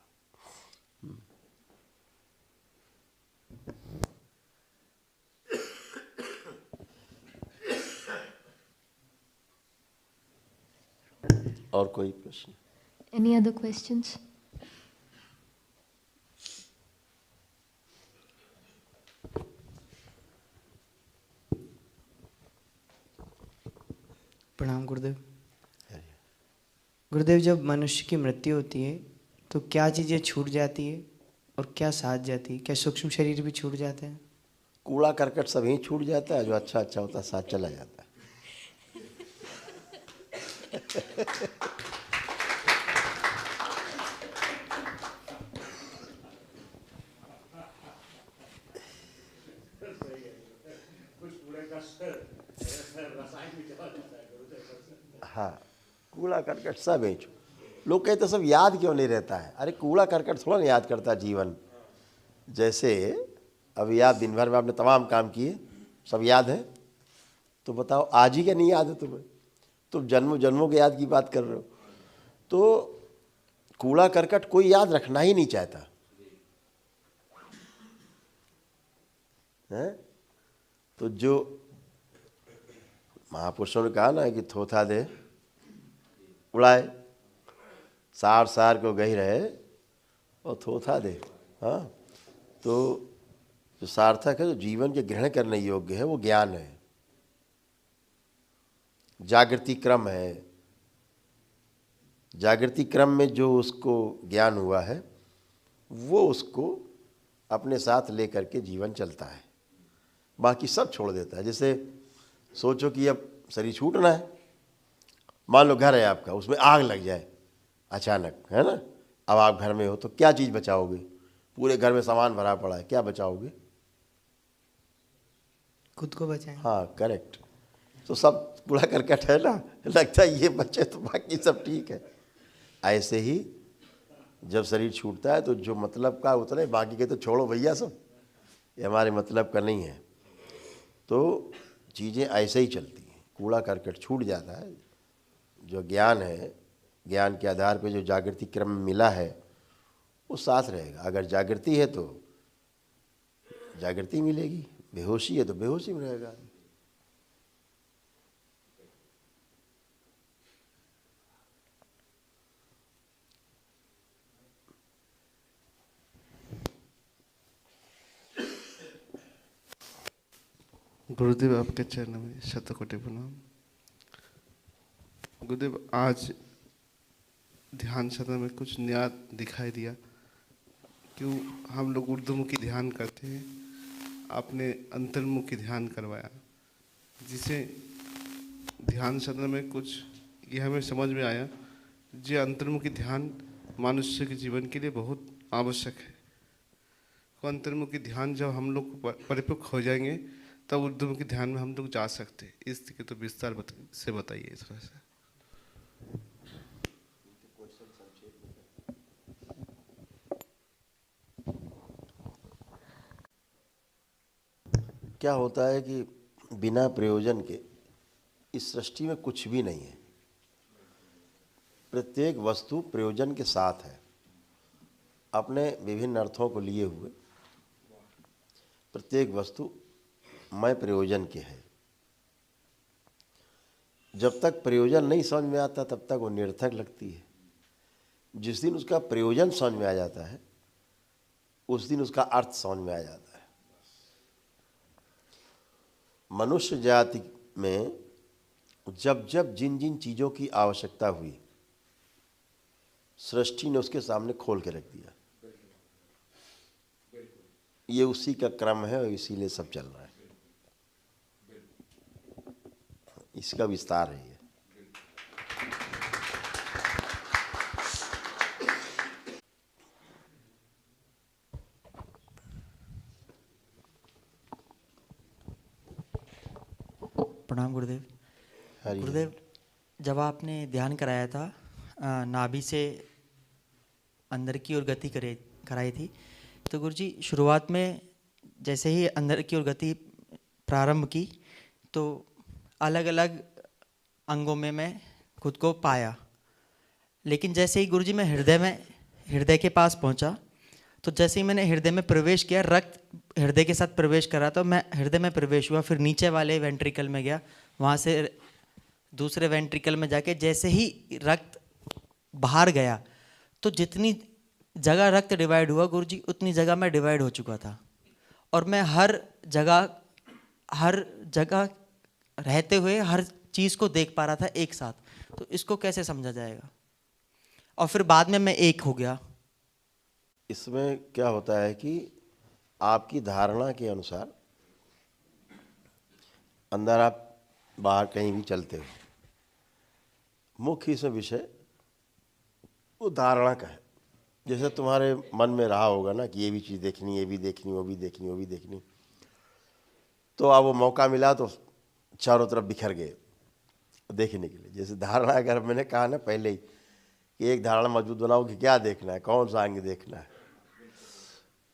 और कोई प्रश्न? Any other questions? प्रणाम गुरुदेव। गुरुदेव, जब मनुष्य की मृत्यु होती है तो क्या चीज़ें छूट जाती है और क्या साथ जाती है? क्या सूक्ष्म शरीर भी छूट जाते हैं? कूड़ा करकट सब ही छूट जाता है, जो अच्छा अच्छा होता है साथ चला जाता है। हाँ, कूड़ा करकट सब है। लोग कहते सब याद क्यों नहीं रहता है? अरे कूड़ा करकट थोड़ा नहीं याद करता जीवन। जैसे अभी आप दिन भर में आपने तमाम काम किए, सब याद है, तो बताओ आज ही क्या नहीं याद है तुम्हें? तुम जन्मों जन्मों के याद की बात कर रहे हो। तो कूड़ा करकट कोई याद रखना ही नहीं चाहता है। तो जो महापुरुषों ने कहा ना कि थोथा दे उड़ाए, सार सार को गही रहे और थोथा दे। हाँ, तो जो सार्थक है, जो जीवन के ग्रहण करने योग्य है, वो ज्ञान है, जागृति क्रम है। जागृति क्रम में जो उसको ज्ञान हुआ है वो उसको अपने साथ लेकर के जीवन चलता है, बाकी सब छोड़ देता है। जैसे सोचो कि अब शरीर छूटना है, मान लो घर है आपका, उसमें आग लग जाए अचानक, है ना। अब आप घर में हो तो क्या चीज़ बचाओगे? पूरे घर में सामान भरा पड़ा है, क्या बचाओगे? खुद को बचाएं। हाँ, करेक्ट। तो सब कूड़ा करकट है ना, लगता है ये बच्चे तो बाकी सब ठीक है। ऐसे ही जब शरीर छूटता है तो जो मतलब का उतना है, बाकी के तो छोड़ो भैया, सब ये हमारे मतलब का नहीं है। तो चीज़ें ऐसे ही चलती हैं, कूड़ा करकट छूट जाता है। जो ज्ञान है, ज्ञान के आधार पे जो जागृति क्रम मिला है वो साथ रहेगा। अगर जागृति है तो जागृति मिलेगी, बेहोशी है तो बेहोशी में रहेगा। गुरुदेव, आपके चरणों में शतकोटि प्रणाम। गुरुदेव, आज ध्यान साधना में कुछ नया दिखाई दिया। क्यों हम लोग ऊर्ध्वमुखी ध्यान करते हैं, आपने अंतर्मुखी ध्यान करवाया, जिसे ध्यान साधना में कुछ ये हमें समझ में आया, जो अंतर्मुखी ध्यान मनुष्य के जीवन के लिए बहुत आवश्यक है। तो अंतर्मुखी ध्यान जब हम लोग परिपक्व हो जाएंगे तब ऊर्ध्वमुखी ध्यान में हम लोग जा सकते हैं। इसके तो विस्तार से बताइए थोड़ा सा। क्या होता है कि बिना प्रयोजन के इस सृष्टि में कुछ भी नहीं है। प्रत्येक वस्तु प्रयोजन के साथ है, अपने विभिन्न अर्थों को लिए हुए। प्रत्येक वस्तु मैं प्रयोजन के है। जब तक प्रयोजन नहीं समझ में आता तब तक वो निरर्थक लगती है। जिस दिन उसका प्रयोजन समझ में आ जाता है उस दिन उसका अर्थ समझ में आ जाता है। मनुष्य जाति में जब जब जिन जिन चीज़ों की आवश्यकता हुई, सृष्टि ने उसके सामने खोल के रख दिया। ये उसी का क्रम है और इसीलिए सब चल रहा है। इसका विस्तार है ये। प्रणाम गुरुदेव। हरि गुरुदेव, जब आपने ध्यान कराया था नाभि से अंदर की ओर गति कराई थी, तो गुरुजी शुरुआत में जैसे ही अंदर की ओर गति प्रारंभ की तो अलग अलग अंगों में मैं खुद को पाया, लेकिन जैसे ही गुरुजी मैं हृदय के पास पहुंचा, तो जैसे ही मैंने हृदय में प्रवेश किया, रक्त हृदय के साथ प्रवेश करा, तो मैं हृदय में प्रवेश हुआ, फिर नीचे वाले वेंट्रिकल में गया, वहाँ से दूसरे वेंट्रिकल में जाके जैसे ही रक्त बाहर गया, तो जितनी जगह रक्त डिवाइड हुआ गुरुजी, उतनी जगह मैं डिवाइड हो चुका था, और मैं हर जगह रहते हुए हर चीज़ को देख पा रहा था एक साथ। तो इसको कैसे समझा जाएगा? और फिर बाद में मैं एक हो गया। इसमें क्या होता है कि आपकी धारणा के अनुसार अंदर आप बाहर कहीं भी चलते हो, मुख्य इसमें विषय वो धारणा का है। जैसे तुम्हारे मन में रहा होगा ना कि ये भी चीज़ देखनी, ये भी देखनी, वो भी देखनी, वो भी देखनी, तो अब वो मौका मिला तो चारों तरफ बिखर गए देखने के लिए। जैसे धारणा, अगर मैंने कहा ना पहले ही कि एक धारणा मजबूत बनाओ कि क्या देखना है, कौन सा अंग देखना है,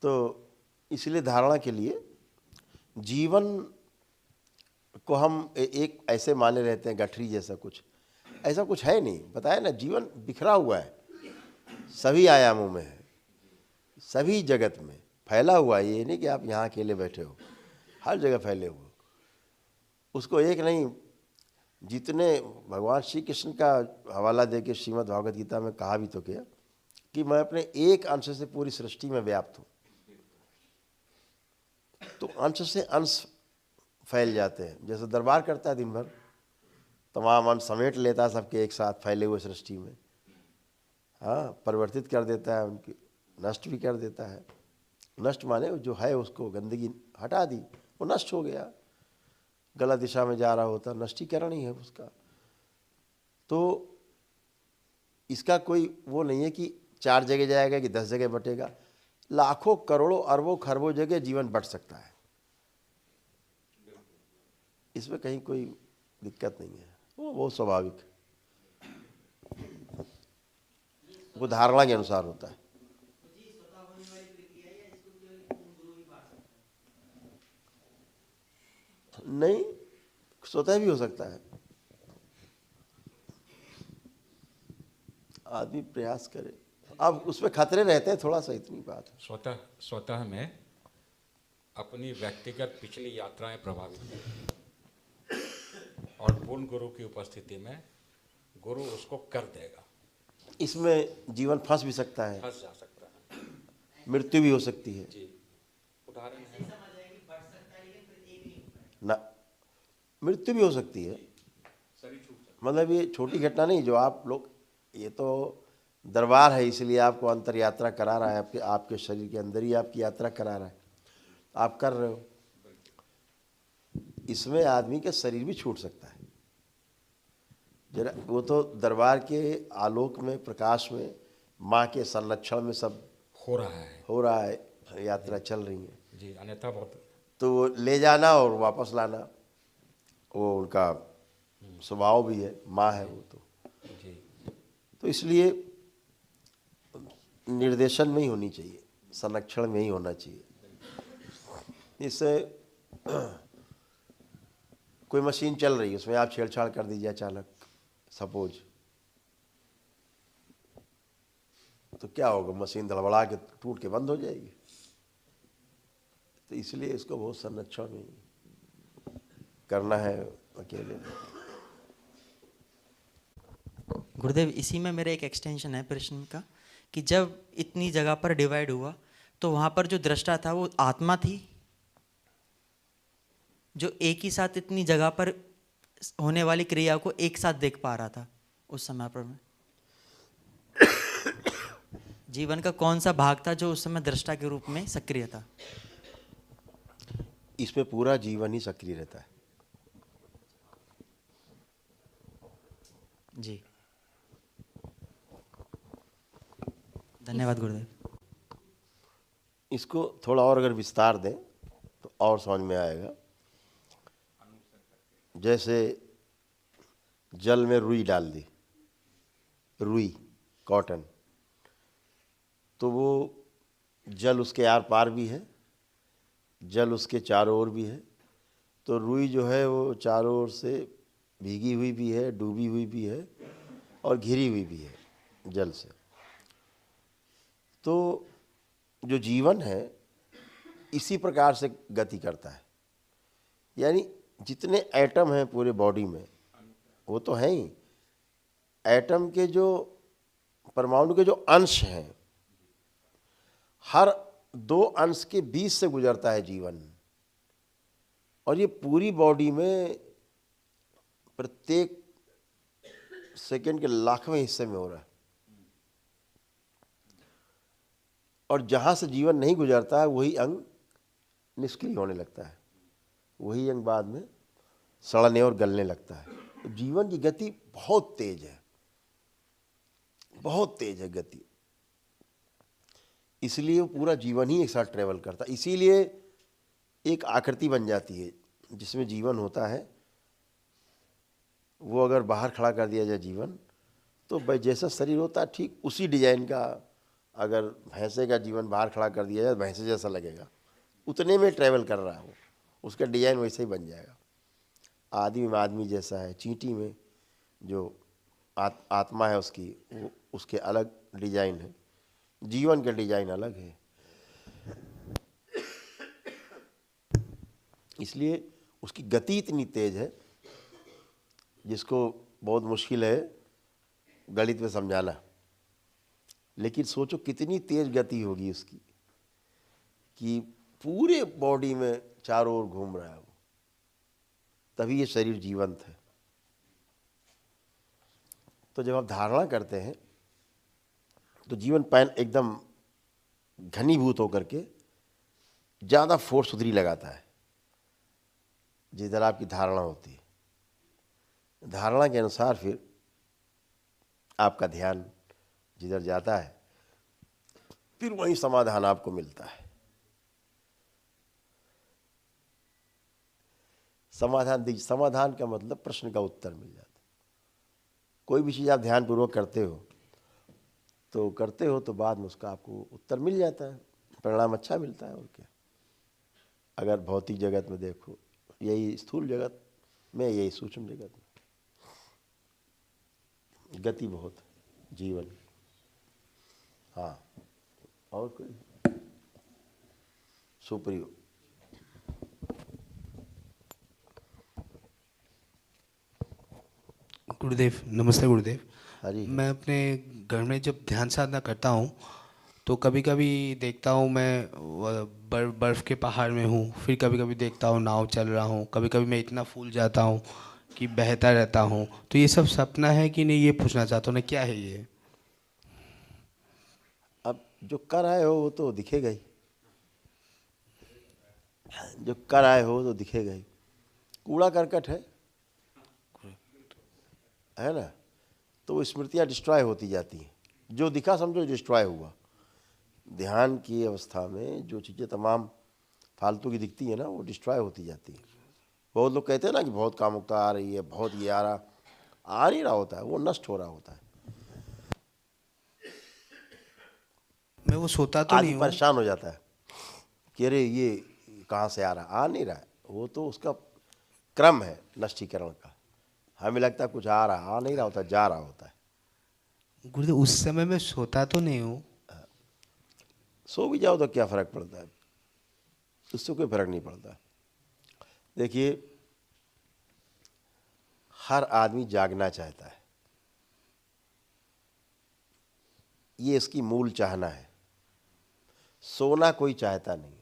तो इसलिए धारणा के लिए जीवन को हम एक ऐसे माने रहते हैं गठरी जैसा कुछ, ऐसा कुछ है नहीं। बताया ना, जीवन बिखरा हुआ है, सभी आयामों में है, सभी जगत में फैला हुआ है। ये नहीं कि आप यहाँ अकेले बैठे हो, हर जगह फैले हुए। उसको एक नहीं, जितने भगवान श्री कृष्ण का हवाला दे के श्रीमद् भागवत गीता में कहा भी तो क्या कि मैं अपने एक अंश से पूरी सृष्टि में व्याप्त हूँ। तो अंश से अंश फैल जाते हैं। जैसे दरबार करता है दिन भर, तमाम अंश समेट लेता है सबके एक साथ फैले हुए सृष्टि में, हाँ, परिवर्तित कर देता है, उनकी नष्ट भी कर देता है। नष्ट माने जो है उसको गंदगी हटा दी, वो नष्ट हो गया। गलत दिशा में जा रहा होता, नष्टीकरण ही है उसका। तो इसका कोई वो नहीं है कि 4 जगह जाएगा कि 10 जगह बटेगा। लाखों करोड़ों अरबों खरबों जगह जीवन बट सकता है, इसमें कहीं कोई दिक्कत नहीं है। वो बहुत स्वाभाविक है, वो धारणा के अनुसार होता है। नहीं, स्वतः भी हो सकता है, आदमी प्रयास करे। अब उसमें खतरे रहते हैं थोड़ा सा, इतनी बात है। स्वतः में अपनी व्यक्तिगत पिछली यात्राएं प्रभावित हैं, और पूर्ण गुरु की उपस्थिति में गुरु उसको कर देगा। इसमें जीवन फंस भी सकता है, फंस जा सकता है, मृत्यु भी हो सकती है। जी, उदाहरण है ना, मृत्यु भी हो सकती है। मतलब ये छोटी घटना नहीं जो आप लोग, ये तो दरबार है इसलिए आपको अंतर यात्रा करा रहा है, आपके शरीर के अंदर ही आपकी यात्रा करा रहा है, आप कर रहे हो। इसमें आदमी का शरीर भी छूट सकता है जरा, वो तो दरबार के आलोक में, प्रकाश में, माँ के संरक्षण में सब हो रहा है, यात्रा चल रही है जी। अन्यथा बहुत तो वो ले जाना और वापस लाना वो उनका स्वभाव भी है, माँ है वो जी। तो इसलिए निर्देशन में ही होनी चाहिए, संरक्षण में ही होना चाहिए। इससे कोई मशीन चल रही है, उसमें आप छेड़छाड़ कर दीजिए अचानक, सपोज, तो क्या होगा? मशीन धड़बड़ा के टूट के बंद हो जाएगी। तो इसलिए इसको बहुत संरक्षण में करना है अकेले। गुरुदेव, इसी में मेरा एक एक्सटेंशन है प्रश्न का कि जब इतनी जगह पर डिवाइड हुआ तो वहाँ पर जो दृष्टा था वो आत्मा थी जो एक ही साथ इतनी जगह पर होने वाली क्रिया को एक साथ देख पा रहा था उस समय पर। में जीवन का कौन सा भाग था जो उस समय दृष्टा के रूप में सक्रिय था? इसमें पूरा जीवन ही सक्रिय रहता है। जी, धन्यवाद गुरुदेव। इसको थोड़ा और अगर विस्तार दें तो और समझ में आएगा। जैसे जल में रुई डाल दी, रुई कॉटन, तो वो जल उसके आर पार भी है, जल उसके चारों ओर भी है। तो रुई जो है वो चारों ओर से भीगी हुई भी है, डूबी हुई भी है और घिरी हुई भी है जल से। तो जो जीवन है इसी प्रकार से गति करता है। यानी जितने एटम हैं पूरे बॉडी में वो तो हैं ही, एटम के जो परमाणु के जो अंश हैं, हर 2 अंश के बीच से गुजरता है जीवन। और ये पूरी बॉडी में प्रत्येक सेकंड के लाखवें हिस्से में हो रहा है। और जहाँ से जीवन नहीं गुजरता है वही अंग निष्क्रिय होने लगता है, वही अंग बाद में सड़ने और गलने लगता है। तो जीवन की गति बहुत तेज है, बहुत तेज है गति। इसलिए वो पूरा जीवन ही एक साथ ट्रेवल करता है। इसीलिए एक आकृति बन जाती है जिसमें जीवन होता है। वो अगर बाहर खड़ा कर दिया जाए जीवन, तो भाई जैसा शरीर होता है ठीक उसी डिजाइन का, अगर भैंसे का जीवन बाहर खड़ा कर दिया जाए भैंसे जैसा लगेगा, उतने में ट्रेवल कर रहा है वो, उसका डिजाइन वैसे ही बन जाएगा। आदमी में आदमी जैसा है, चींटी में जो आत्मा है उसकी, वो उसके अलग डिजाइन है, जीवन का डिजाइन अलग है। इसलिए उसकी गति इतनी तेज है जिसको बहुत मुश्किल है गणित में समझाना। लेकिन सोचो कितनी तेज गति होगी उसकी कि पूरे बॉडी में चारों ओर घूम रहा है वो, तभी ये शरीर जीवंत है। तो जब आप धारणा करते हैं तो जीवन पैन एकदम घनीभूत होकर के ज़्यादा फोर्स उधरी लगाता है जिधर आपकी धारणा होती है। धारणा के अनुसार फिर आपका ध्यान जिधर जाता है फिर वहीं समाधान आपको मिलता है। समाधान का मतलब प्रश्न का उत्तर मिल जाता है। कोई भी चीज़ आप ध्यानपूर्वक करते हो तो बाद में उसका आपको उत्तर मिल जाता है, परिणाम अच्छा मिलता है। और क्या, अगर भौतिक जगत में देखो, यही स्थूल जगत में, यही सूक्ष्म जगत में गति बहुत है जीवन। हाँ, और कोई सुप्रियो। गुरुदेव नमस्ते। गुरुदेव, हरी, मैं अपने घर में जब ध्यान साधना करता हूँ तो कभी कभी देखता हूँ मैं बर्फ़ के पहाड़ में हूँ, फिर कभी कभी देखता हूँ नाव चल रहा हूँ, कभी कभी मैं इतना फूल जाता हूँ कि बहता रहता हूँ। तो ये सब सपना है कि नहीं, ये पूछना चाहता हूँ ना, क्या है ये? अब जो कर आए हो वो तो दिखेगा ही, जो कर आए हो तो दिखेगा ही। कूड़ा करकट है ना, तो वो स्मृतियाँ डिस्ट्रॉय होती जाती हैं। जो दिखा समझो डिस्ट्रॉय हुआ। ध्यान की अवस्था में जो चीज़ें तमाम फालतू की दिखती है ना, वो डिस्ट्रॉय होती जाती है। बहुत लोग कहते हैं ना कि बहुत कामुकता आ रही है, बहुत ये आ नहीं रहा होता है, वो नष्ट हो रहा होता है। मैं वो सोता तो नहीं हूँ, परेशान हो जाता है कि अरे ये कहाँ से आ रहा, आ नहीं रहा है, वो तो उसका क्रम है नष्टीकरण का। हमें लगता है कुछ आ रहा, आ नहीं रहा होता, जा रहा होता है। गुरुदेव उस समय मैं सोता तो नहीं हूँ। सो भी जाओ तो क्या फ़र्क पड़ता है, उससे कोई फर्क नहीं पड़ता। देखिए, हर आदमी जागना चाहता है, ये इसकी मूल चाहना है। सोना कोई चाहता नहीं।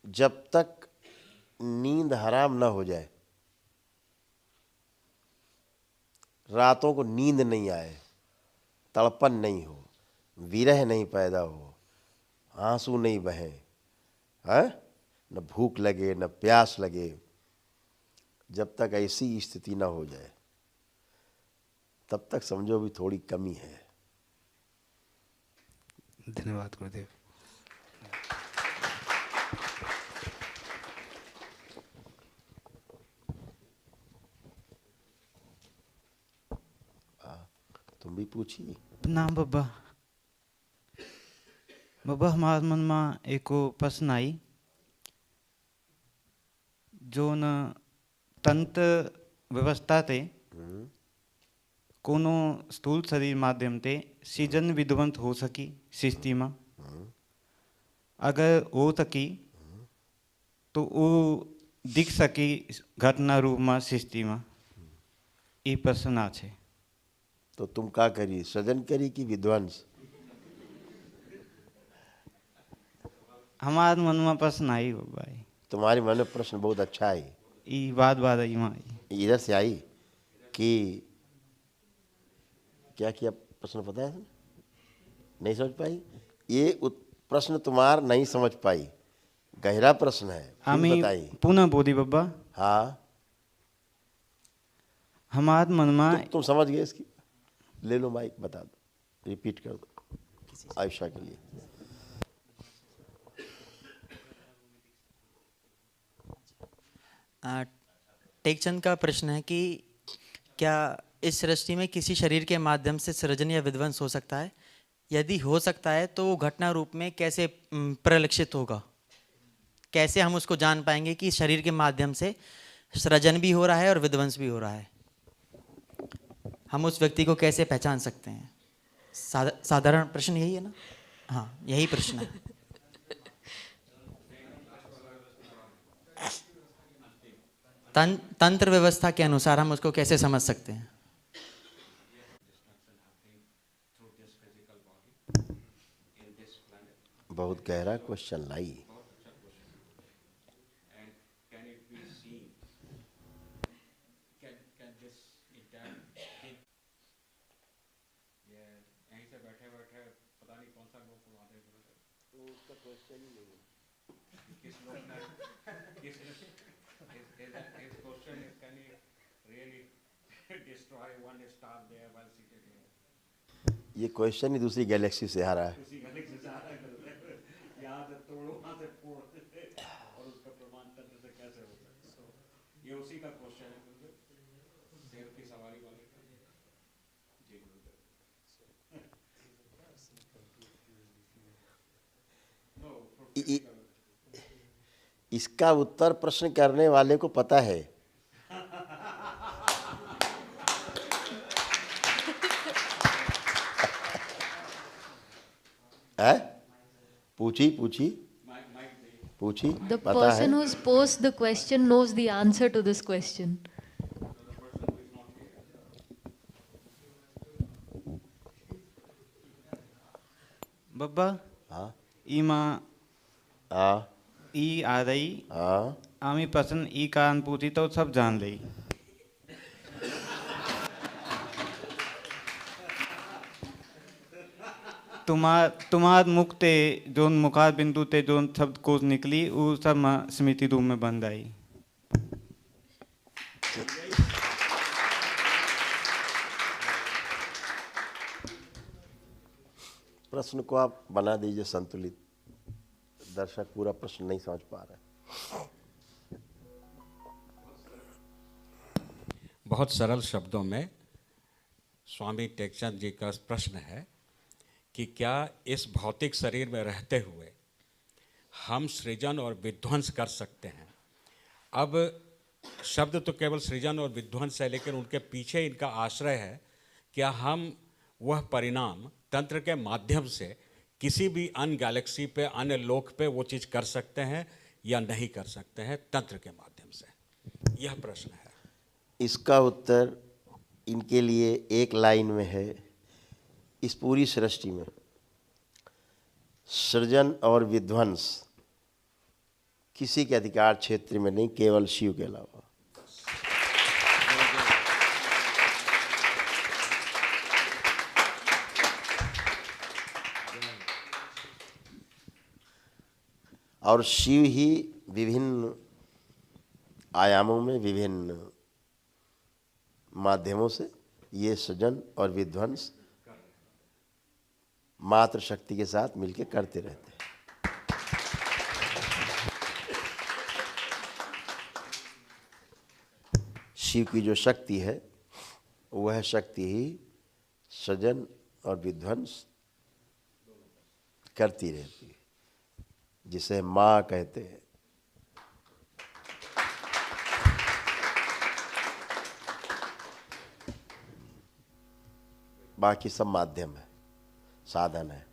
जब तक नींद हराम ना हो जाए, रातों को नींद नहीं आए, तड़पन नहीं हो, विरह नहीं पैदा हो, आंसू नहीं बहे, हैं, न भूख लगे न प्यास लगे, जब तक ऐसी स्थिति ना हो जाए तब तक समझो भी थोड़ी कमी है। धन्यवाद गुरुदेव। तुम भी पूछिए। नाम बब्बा बब्बा हमारे मन में एको प्रश्न आई जो न तंत्र व्यवस्था ते कोनो स्थूल शरीर माध्यम ते सीजन विध्वंस हो सकी सृष्टि में अगर हो सकी तो वो दिख सकी घटना रूप में सृष्टि में ये प्रश्न आ छे। तो तुम का करी, सृजन करी कि विध्वंस? हमारे मन में प्रश्न आई भाई। तुम्हारे मन में प्रश्न बहुत अच्छा है। ये बात आई वहाँ इधर से आई कि क्या किया प्रश्न पता है? नहीं समझ पाई? ये प्रश्न तुम्हार नहीं समझ पाई, गहरा प्रश्न है। हमें बताइए पुनः बोधी बब्बा। हाँ हमारे मन में तुम समझ गए इसकी? ले लो माइक, बता दो, रिपीट कर दो आयशा के लिए। टेकचंद का प्रश्न है कि क्या इस सृष्टि में किसी शरीर के माध्यम से सृजन या विध्वंस हो सकता है? यदि हो सकता है तो वो घटना रूप में कैसे परिलक्षित होगा? कैसे हम उसको जान पाएंगे कि शरीर के माध्यम से सृजन भी हो रहा है और विध्वंस भी हो रहा है? हम उस व्यक्ति को कैसे पहचान सकते हैं? साधारण प्रश्न यही है ना? हाँ, यही प्रश्न है। तंत्र व्यवस्था के अनुसार हम उसको कैसे समझ सकते हैं? बहुत गहरा क्वेश्चन लाई। ये क्वेश्चन ही दूसरी गैलेक्सी से आ रहा है। इसका उत्तर प्रश्न करने वाले को पता है। पूछी The पता person है? who's posed the question knows the answer to this question. बब्बा हाँ इमा हाँ ई आ रही हाँ आमी प्रश्न ई कारण पूछी तो सब जान रही। तुम्हार मुख ते जोन मुखार बिंदु ते जोन शब्द कोश निकली वो सब स्मृति रूप में बंद आई। प्रश्न को आप बना दीजिए संतुलित। दर्शक पूरा प्रश्न नहीं समझ पा रहे। बहुत सरल शब्दों में स्वामी टेकचंद जी का प्रश्न है कि क्या इस भौतिक शरीर में रहते हुए हम सृजन और विध्वंस कर सकते हैं? अब शब्द तो केवल सृजन और विध्वंस है, लेकिन उनके पीछे इनका आश्रय है। क्या हम वह परिणाम तंत्र के माध्यम से किसी भी अन्य गैलेक्सी पे, अन्य लोक पे वो चीज़ कर सकते हैं या नहीं कर सकते हैं तंत्र के माध्यम से? यह प्रश्न है। इसका उत्तर इनके लिए एक लाइन में है। इस पूरी सृष्टि में सृजन और विध्वंस किसी के अधिकार क्षेत्र में नहीं, केवल शिव के अलावा। और शिव ही विभिन्न आयामों में, विभिन्न माध्यमों से ये सृजन और विध्वंस मात्र शक्ति के साथ मिलकर करते रहते हैं। शिव की जो शक्ति है वह शक्ति ही सृजन और विध्वंस करती रहती है, जिसे माँ कहते हैं। बाकी सब माध्यम है, साधन है।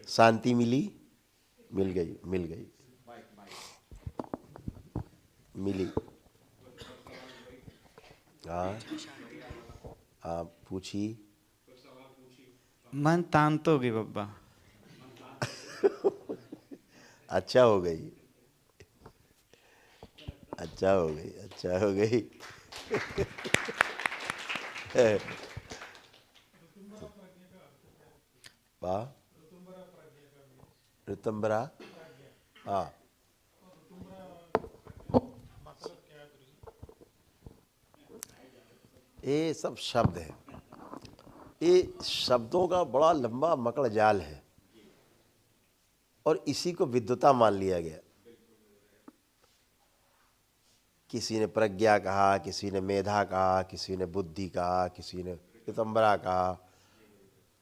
शांति मिली? मिल गई, मिल गई, मिली। हाँ, आप पूछी। मन तांत होगी बब्बा। अच्छा हो गई, अच्छा हो गई, अच्छा हो गई। वाह, ऋतंबरा, हाँ। ये सब शब्द है, ये शब्दों का बड़ा लंबा मकड़ जाल है और इसी को विद्वता मान लिया गया। किसी ने प्रज्ञा कहा, किसी ने मेधा कहा, किसी ने बुद्धि कहा, किसी ने ऋतंबरा कहा।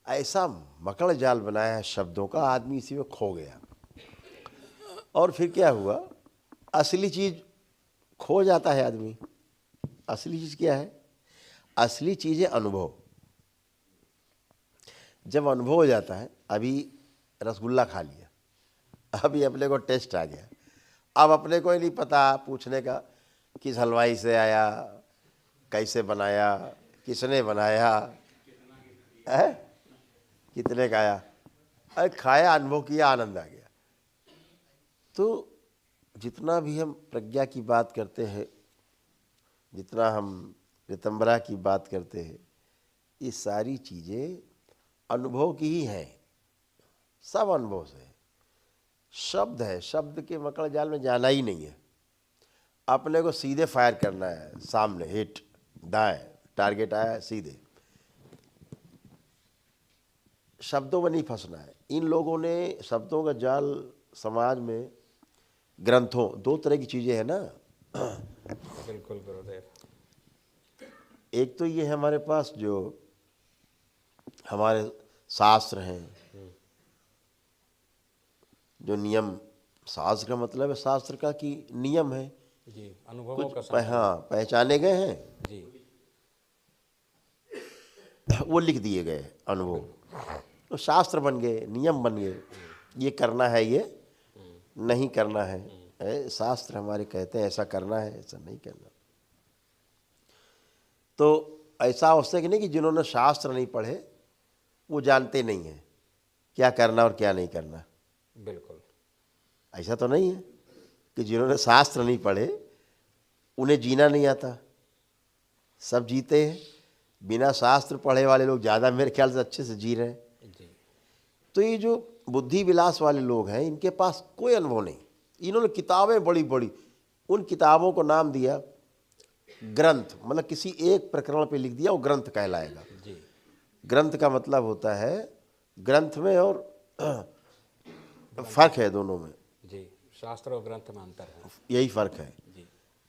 ऐसा मकड़ जाल बनाया है शब्दों का, आदमी इसी में खो गया। और फिर क्या हुआ, असली चीज खो जाता है आदमी। असली चीज क्या है? असली चीज है अनुभव। जब अनुभव हो जाता है, अभी रसगुल्ला खा लिया, अभी अपने को टेस्ट आ गया, अब अपने को ही नहीं पता पूछने का किस हलवाई से आया, कैसे बनाया, किसने बनाया है, कितने का आया। अरे खाया, अनुभव किया, आनंद आ गया। तो जितना भी हम प्रज्ञा की बात करते हैं, जितना हम ऋतंबरा की बात करते हैं, ये सारी चीज़ें अनुभव की ही हैं, सब अनुभव से है। शब्द है, शब्द के मकड़ जाल में जाना ही नहीं है। अपने को सीधे फायर करना है, सामने हिट, दाएं, टारगेट आया सीधे। शब्दों में नहीं फंसना है। इन लोगों ने शब्दों का जाल समाज में, ग्रंथों, दो तरह की चीज़ें हैं ना। बिल्कुल गुरुदेव। एक तो ये है हमारे पास जो हमारे शास्त्र हैं, जो नियम, शास्त्र का मतलब है शास्त्र का कि नियम है जी, अनुभवों का हाँ, पहचाने गए हैं जी, वो लिख दिए गए अनुभव, तो शास्त्र बन गए, नियम बन गए। ये करना है, ये नहीं करना है। शास्त्र हमारे कहते हैं ऐसा करना है, ऐसा नहीं करना। तो ऐसा आवश्यक नहीं कि जिन्होंने शास्त्र नहीं पढ़े वो जानते नहीं हैं क्या करना और क्या नहीं करना। बिल्कुल ऐसा तो नहीं है कि जिन्होंने शास्त्र नहीं पढ़े उन्हें जीना नहीं आता। सब जीते हैं। बिना शास्त्र पढ़े वाले लोग ज़्यादा मेरे ख्याल से अच्छे से जी रहे हैं। तो ये जो बुद्धि विलास वाले लोग हैं, इनके पास कोई अनुभव नहीं। इन्होंने किताबें बड़ी बड़ी, उन किताबों को नाम दिया ग्रंथ, मतलब किसी एक प्रकरण पे लिख दिया, वो ग्रंथ कहलाएगा। ग्रंथ का मतलब होता है, ग्रंथ में और फर्क है दोनों में जी, शास्त्र और ग्रंथ में अंतर है। यही फर्क है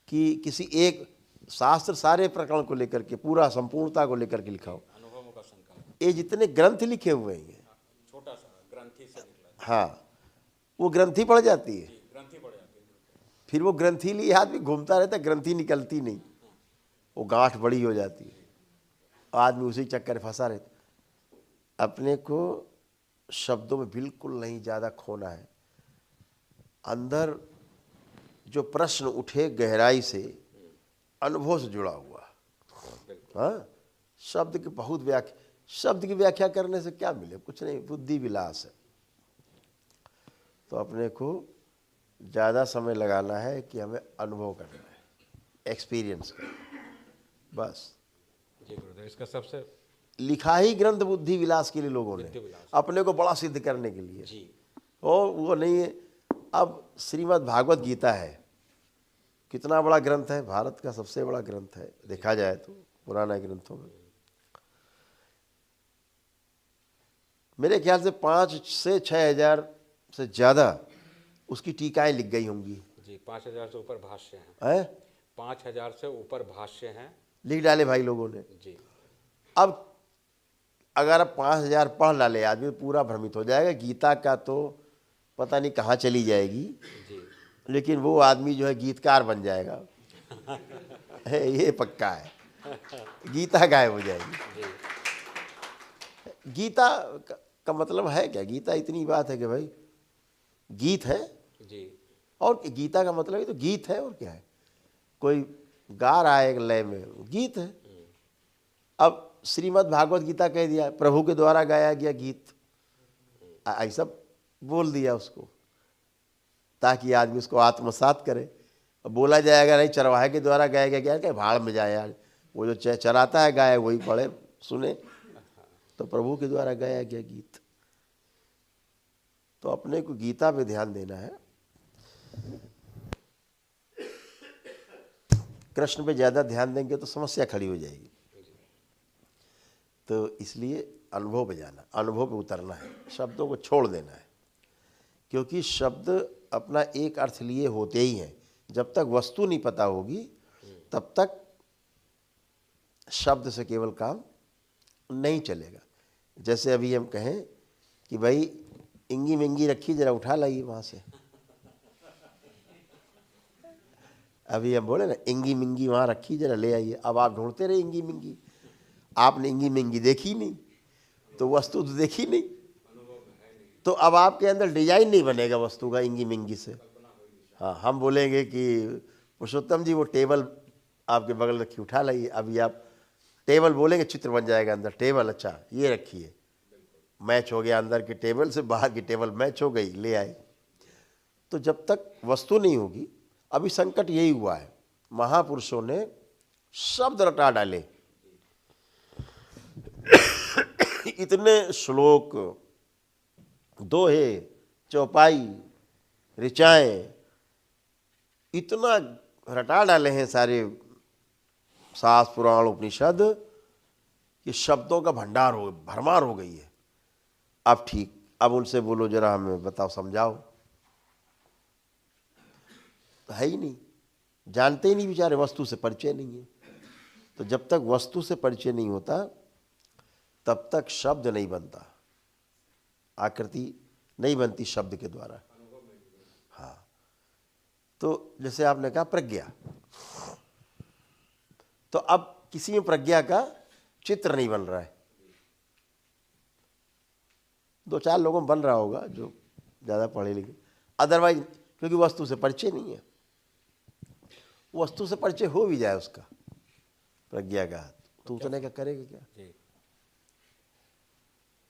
कि किसी एक शास्त्र सारे प्रकरण को लेकर के, पूरा संपूर्णता को लेकर के लिखा हो। अनुभवों का संकल्प, ये जितने ग्रंथ लिखे हुए हैं, छोटा सा ग्रंथि से निकला, हाँ, वो ग्रंथि पड़ जाती है। ग्रंथि पड़ जाती है। फिर वो ग्रंथि लिए आदमी घूमता रहता है, ग्रंथि निकलती नहीं, वो गांठ बड़ी हो जाती है, आदमी उसी चक्कर फंसा रहता। अपने को शब्दों में बिल्कुल नहीं ज़्यादा खोना है। अंदर जो प्रश्न उठे गहराई से, अनुभव से जुड़ा हुआ, हाँ। शब्द की बहुत व्याख्या, शब्द की व्याख्या करने से क्या मिले? कुछ नहीं, बुद्धि विलास है। तो अपने को ज़्यादा समय लगाना है कि हमें अनुभव करना है, एक्सपीरियंस करना है, बस। जी गुरुदेव, इसका सबसे लिखा ही ग्रंथ बुद्धि विलास के लिए लोगों ने, अपने को बड़ा सिद्ध करने के लिए जी। और वो नहीं है। अब श्रीमद् भागवत गीता है, कितना बड़ा ग्रंथ है, भारत का सबसे बड़ा ग्रंथ है देखा जाए तो पुराना ग्रंथों में। मेरे ख्याल से 5 से 6 हज़ार से ज़्यादा उसकी टीकाएं लिख गई होंगी। जी 5000 से ऊपर भाष्य हैं। हैं 5000 से ऊपर भाष्य हैं। लिख डाले भाई लोगों ने। जी अब अगर अब 5000 पढ़ डाले आदमी पूरा भ्रमित हो जाएगा। गीता का तो पता नहीं कहाँ चली जाएगी, जी लेकिन वो आदमी जो है गीतकार बन जाएगा। ये पक्का है, गीता गायब हो जाएगी। गीता का मतलब है क्या? गीता इतनी बात है कि भाई गीत है जी, और गीता का मतलब ही तो गीत है, और क्या है? कोई गा रहा है एक लय में, गीत है। अब श्रीमद् भागवत गीता कह दिया प्रभु के द्वारा गाया गया गीत, ऐसा बोल दिया उसको ताकि आदमी उसको आत्मसात करे। अब बोला जाएगा नहीं चरवाहे के द्वारा गाया गया, क्या क्या भाड़ में जाए यार, वो जो चराता है गाय वही पढ़े सुने। तो प्रभु के द्वारा गाया गया गीत। तो अपने को गीता पे ध्यान देना है, कृष्ण पे ज़्यादा ध्यान देंगे तो समस्या खड़ी हो जाएगी। तो इसलिए अनुभव पे जाना, अनुभव पे उतरना है, शब्दों को छोड़ देना है। क्योंकि शब्द अपना एक अर्थ लिए होते ही हैं। जब तक वस्तु नहीं पता होगी तब तक शब्द से केवल काम नहीं चलेगा। जैसे अभी हम कहें कि भाई इंगी मिंगी रखी, जरा उठा लाइए वहाँ से। अभी हम बोले ना इंगी मिंगी वहाँ रखी, जरा ले आइए। अब आप ढूंढते रहे इंगी मिंगी, आपने इंगी मिंगी देखी नहीं, तो वस्तु तो देखी नहीं, तो अब आपके अंदर डिजाइन नहीं बनेगा वस्तु का इंगी मिंगी से। हाँ, हम बोलेंगे कि पुरुषोत्तम जी वो टेबल आपके बगल रखी, उठा लाइए। अभी आप टेबल बोलेंगे, चित्र बन जाएगा अंदर टेबल, अच्छा ये रखिए, मैच हो गया, अंदर की टेबल से बाहर की टेबल मैच हो गई, ले आए। तो जब तक वस्तु नहीं होगी, अभी संकट यही हुआ है, महापुरुषों ने शब्द रटा डाले। इतने श्लोक, दोहे, चौपाई, ऋचाएं, इतना रटा डाले हैं सारे शास्त्र पुराण उपनिषद कि शब्दों का भंडार हो, भरमार हो गई है। अब ठीक, अब उनसे बोलो जरा हमें बताओ, समझाओ, तो है ही नहीं, जानते ही नहीं बेचारे, वस्तु से परिचय नहीं है। तो जब तक वस्तु से परिचय नहीं होता तब तक शब्द नहीं बनता, आकृति नहीं बनती शब्द के द्वारा। हाँ, तो जैसे आपने कहा प्रज्ञा, तो अब किसी में प्रज्ञा का चित्र नहीं बन रहा है। 2-4 लोगों में बन रहा होगा जो ज़्यादा पढ़े लिखे, अदरवाइज क्योंकि वस्तु से परिचय नहीं है। वस्तु से परिचय हो भी जाए उसका, प्रज्ञा का, तो उतने का करेगा क्या?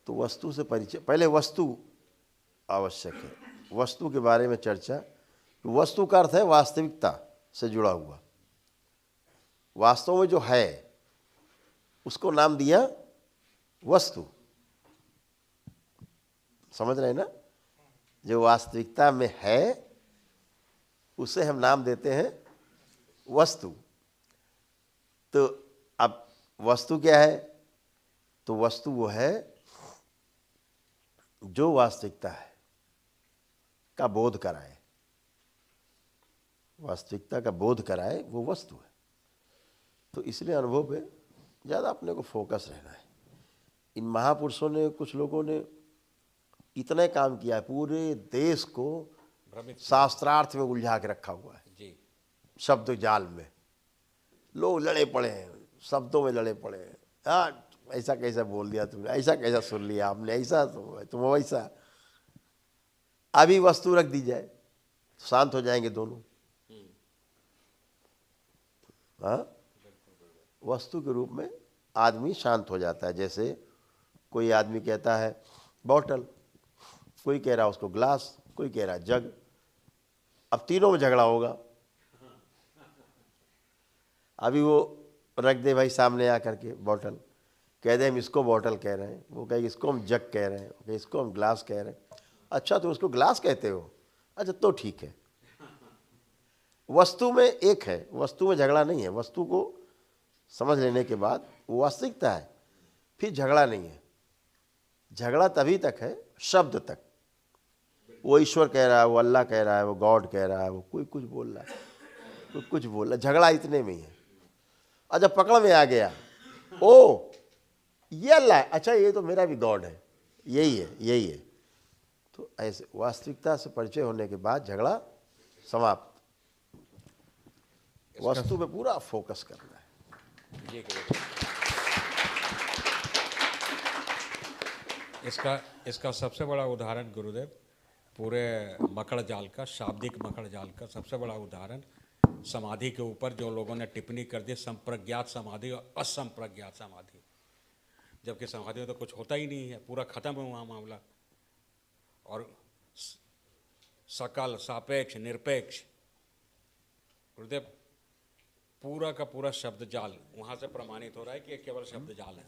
तो वस्तु से परिचय, पहले वस्तु आवश्यक है। वस्तु के बारे में चर्चा, वस्तु का अर्थ है वास्तविकता से जुड़ा हुआ, वास्तव में जो है उसको नाम दिया वस्तु। समझ रहे हैं ना? जो वास्तविकता में है उसे हम नाम देते हैं वस्तु। तो अब वस्तु क्या है? तो वस्तु वो है जो वास्तविकता है का बोध कराए, वास्तविकता का बोध कराए, वो वस्तु है। तो इसलिए अनुभव पे ज़्यादा अपने को फोकस रहना है। इन महापुरुषों ने, कुछ लोगों ने इतना काम किया है, पूरे देश को शास्त्रार्थ में उलझा के रखा हुआ है जी। शब्द जाल में लोग लड़े पड़े हैं, शब्दों में लड़े पड़े हैं। हाँ, ऐसा कैसा बोल दिया तुमने, ऐसा कैसा सुन लिया आपने, ऐसा तुम वैसा। अभी वस्तु रख दी जाए शांत हो जाएंगे दोनों। हाँ, वस्तु के रूप में आदमी शांत हो जाता है। जैसे कोई आदमी कहता है बॉटल, कोई कह रहा है उसको ग्लास, कोई कह रहा है जग। अब तीनों में झगड़ा होगा। अभी वो रख दे भाई सामने आकर के बॉटल, कह दे हम इसको बॉटल कह रहे हैं, वो कहे इसको हम जग कह रहे हैं, वो कहे इसको हम ग्लास कह रहे हैं। अच्छा तो उसको ग्लास कहते हो, अच्छा तो ठीक है। वस्तु में एक है, वस्तु में झगड़ा नहीं है। वस्तु को समझ लेने के बाद वो वास्तविकता है, फिर झगड़ा नहीं है। झगड़ा तभी तक है शब्द तक। वो ईश्वर कह रहा है, वो अल्लाह कह रहा है, वो गॉड कह रहा है, वो कोई कुछ बोल रहा है, कोई कुछ बोल रहा है, झगड़ा इतने में ही है। और जब पकड़ में आ गया, ओ ये अल्लाह है, अच्छा ये तो मेरा भी गॉड है, यही है यही है, तो ऐसे वास्तविकता से परिचय होने के बाद झगड़ा समाप्त। वस्तु पे पूरा फोकस करना है। इसका सबसे बड़ा उदाहरण गुरुदेव, पूरे मकड़ जाल का, शाब्दिक मकड़ जाल का सबसे बड़ा उदाहरण समाधि के ऊपर जो लोगों ने टिप्पणी कर दी, संप्रज्ञात समाधि और असंप्रज्ञात समाधि, जबकि समाधि में तो कुछ होता ही नहीं है, पूरा खत्म है वहाँ मामला। और सकल, सापेक्ष, निरपेक्ष, गुरुदेव पूरा का पूरा शब्द जाल वहाँ से प्रमाणित हो रहा है कि ये केवल शब्द जाल है,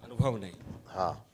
अनुभव नहीं। हाँ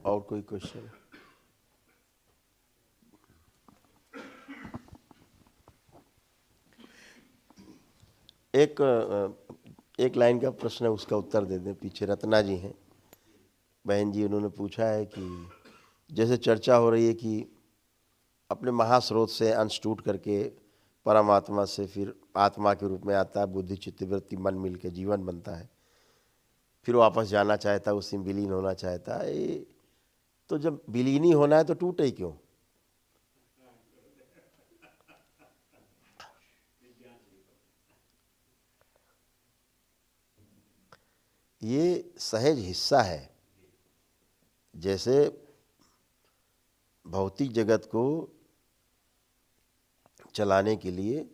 और कोई क्वेश्चन? एक लाइन का प्रश्न है, उसका उत्तर दे दें। पीछे रत्ना जी हैं, बहन जी, उन्होंने पूछा है कि जैसे चर्चा हो रही है कि अपने महास्रोत से अंश टूट करके परमात्मा से फिर आत्मा के रूप में आता है, बुद्धि चित्त वृत्ति मन मिल के जीवन बनता है, फिर वापस जाना चाहता है, उसी में विलीन होना चाहता है। तो जब विलीन ही होना है तो टूटे ही क्यों? ये सहज हिस्सा है। जैसे भौतिक जगत को चलाने के लिए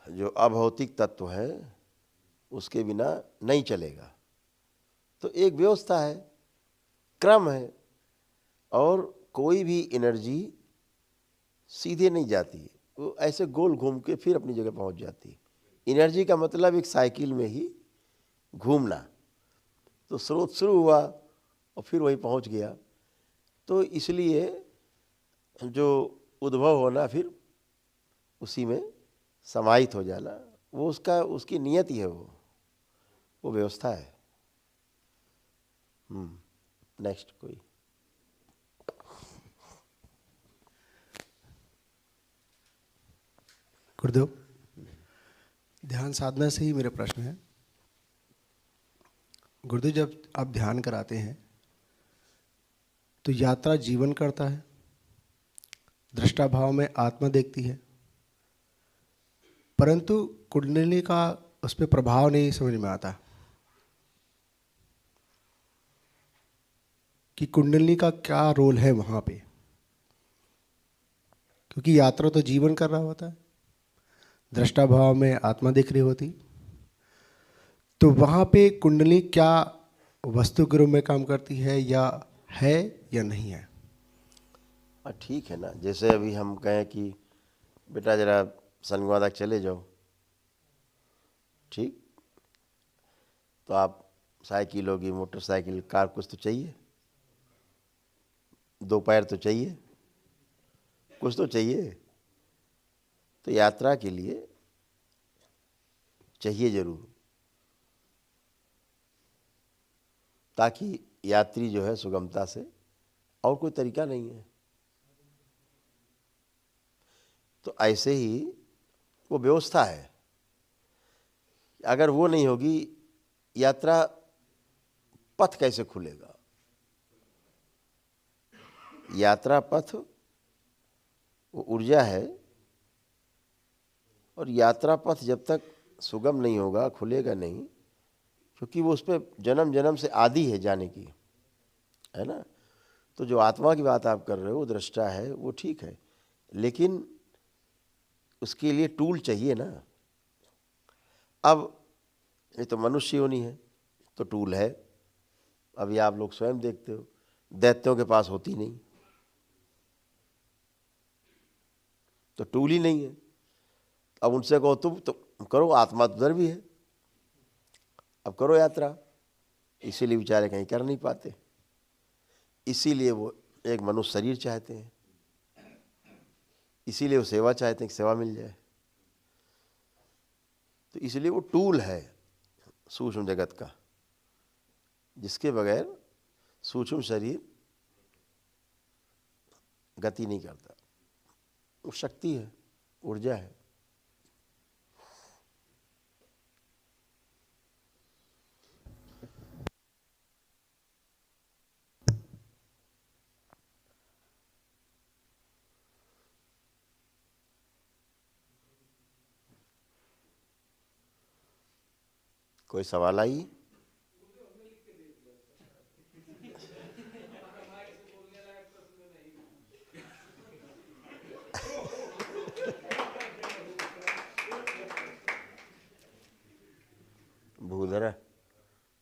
जो अभौतिक तत्व है उसके बिना नहीं चलेगा, तो एक व्यवस्था है, क्रम है, और कोई भी एनर्जी सीधे नहीं जाती, वो ऐसे गोल घूम के फिर अपनी जगह पहुंच जाती है। एनर्जी का मतलब एक साइकिल में ही घूमना। तो स्रोत शुरू हुआ और फिर वहीं पहुंच गया, तो इसलिए जो उद्भव होना फिर उसी में समाहित हो जाना, वो उसकी नियत ही है, वो व्यवस्था है। नेक्स्ट कोई? गुरुदेव, ध्यान साधना से ही मेरा प्रश्न है। गुरुदेव, जब आप ध्यान कराते हैं तो यात्रा जीवन करता है, दृष्टा भाव में आत्मा देखती है, परंतु कुंडलिनी का उस पर प्रभाव नहीं समझ में आता कि कुंडलिनी का क्या रोल है वहाँ पे, क्योंकि यात्रा तो जीवन कर रहा होता है, दृष्टा भाव में आत्मा दिख रही होती, तो वहाँ पे कुंडली क्या वस्तु के रूप में काम करती है या नहीं है? ठीक है ना। जैसे अभी हम कहें कि बेटा जरा सनगवा तक चले जाओ, ठीक, तो आप साइकिल होगी, मोटरसाइकिल, कार, कुछ तो चाहिए, दो पैर तो चाहिए, कुछ तो चाहिए। तो यात्रा के लिए चाहिए जरूर, ताकि यात्री जो है सुगमता से, और कोई तरीका नहीं है, तो ऐसे ही वो व्यवस्था है, अगर वो नहीं होगी यात्रा पथ कैसे खुलेगा? यात्रा पथ वो ऊर्जा है, और यात्रा पथ जब तक सुगम नहीं होगा, खुलेगा नहीं, क्योंकि वो उस पर जन्म जन्म से आदि है जाने की, है ना। तो जो आत्मा की बात आप कर रहे हो, वो दृष्टा है, वो ठीक है, लेकिन उसके लिए टूल चाहिए ना। अब ये तो मनुष्य योनि है, तो टूल है। अभी आप लोग स्वयं देखते हो, दैत्यों के पास होती नहीं, तो टूल ही नहीं है। अब उनसे कहो तुम तो करो, आत्मा तो उधर भी है, अब करो यात्रा। इसीलिए बेचारे कहीं कर नहीं पाते, इसीलिए वो एक मनुष्य शरीर चाहते हैं, इसीलिए वो सेवा चाहते हैं कि सेवा मिल जाए। तो इसलिए वो टूल है सूक्ष्म जगत का, जिसके बगैर सूक्ष्म शरीर गति नहीं करता। वो शक्ति है, ऊर्जा है। कोई सवाल आई?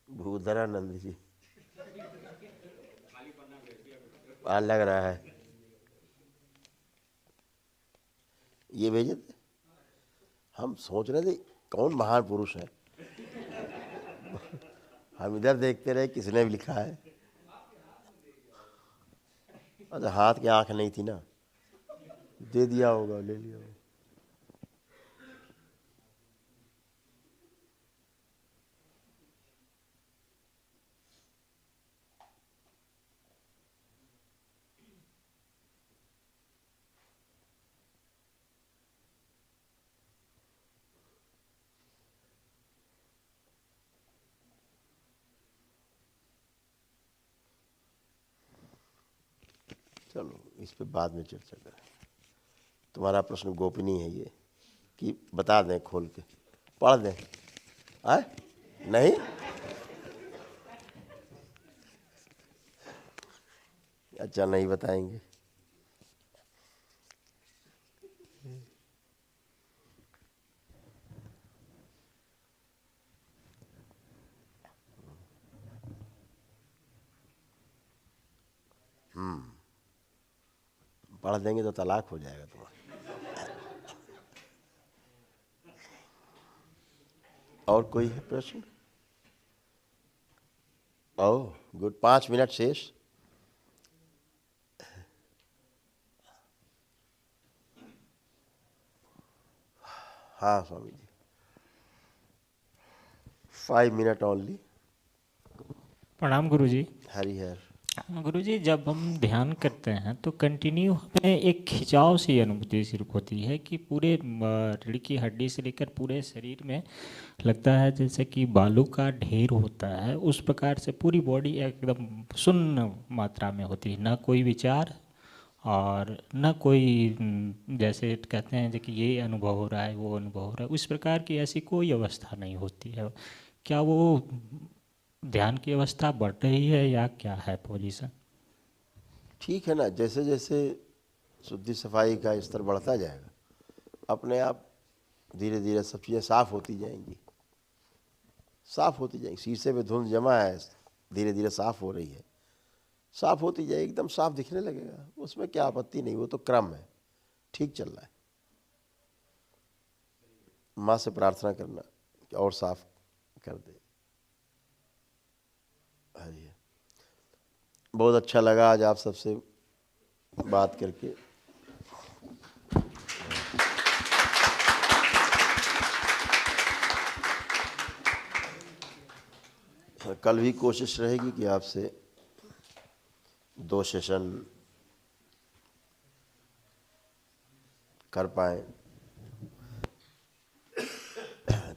भूधरानंद जी लग रहा है, ये भेजे थे। हम सोच रहे थे कौन महान पुरुष है, हम इधर देखते रहे किसने भी लिखा है। अच्छा, हाथ की आंख नहीं थी ना, दे दिया होगा, ले लिया होगा। चलो इस पे बाद में चर्चा करें। तुम्हारा प्रश्न गोपनीय है ये, कि बता दें खोल के, पढ़ दें? आए नहीं, अच्छा नहीं बताएंगे। पढ़ देंगे तो तलाक हो जाएगा तुम्हारा। और कोई है प्रश्न? ओह गुड, 5 मिनट शेष। हाँ स्वामी जी, 5 मिनट ओनली। प्रणाम गुरुजी। हरिहर। गुरुजी, जब हम ध्यान करते हैं तो कंटिन्यू हमें एक खिंचाव सी अनुभूति सिर्फ होती है कि पूरे रीढ़ की हड्डी से लेकर पूरे शरीर में लगता है जैसे कि बालू का ढेर होता है, उस प्रकार से पूरी बॉडी एकदम शून्य मात्रा में होती है, ना कोई विचार और न कोई जैसे कहते हैं कि ये अनुभव हो रहा है, वो अनुभव हो रहा है, उस प्रकार की ऐसी कोई अवस्था नहीं होती है। क्या वो ध्यान की अवस्था बढ़ रही है या क्या है पोजीशन? ठीक है ना, जैसे जैसे शुद्धि सफाई का स्तर बढ़ता जाएगा, अपने आप धीरे धीरे सब चीज़ें साफ होती जाएंगी, साफ होती जाएंगी। शीशे पे धुंध जमा है, धीरे धीरे साफ हो रही है, साफ होती जाएगी, एकदम साफ दिखने लगेगा। उसमें क्या आपत्ति नहीं, वो तो क्रम है, ठीक चल रहा है। माँ से प्रार्थना करना कि और साफ कर दे। हरि, बहुत अच्छा लगा आज आप सबसे बात करके। कल भी कोशिश रहेगी कि आपसे 2 सेशन कर पाएँ,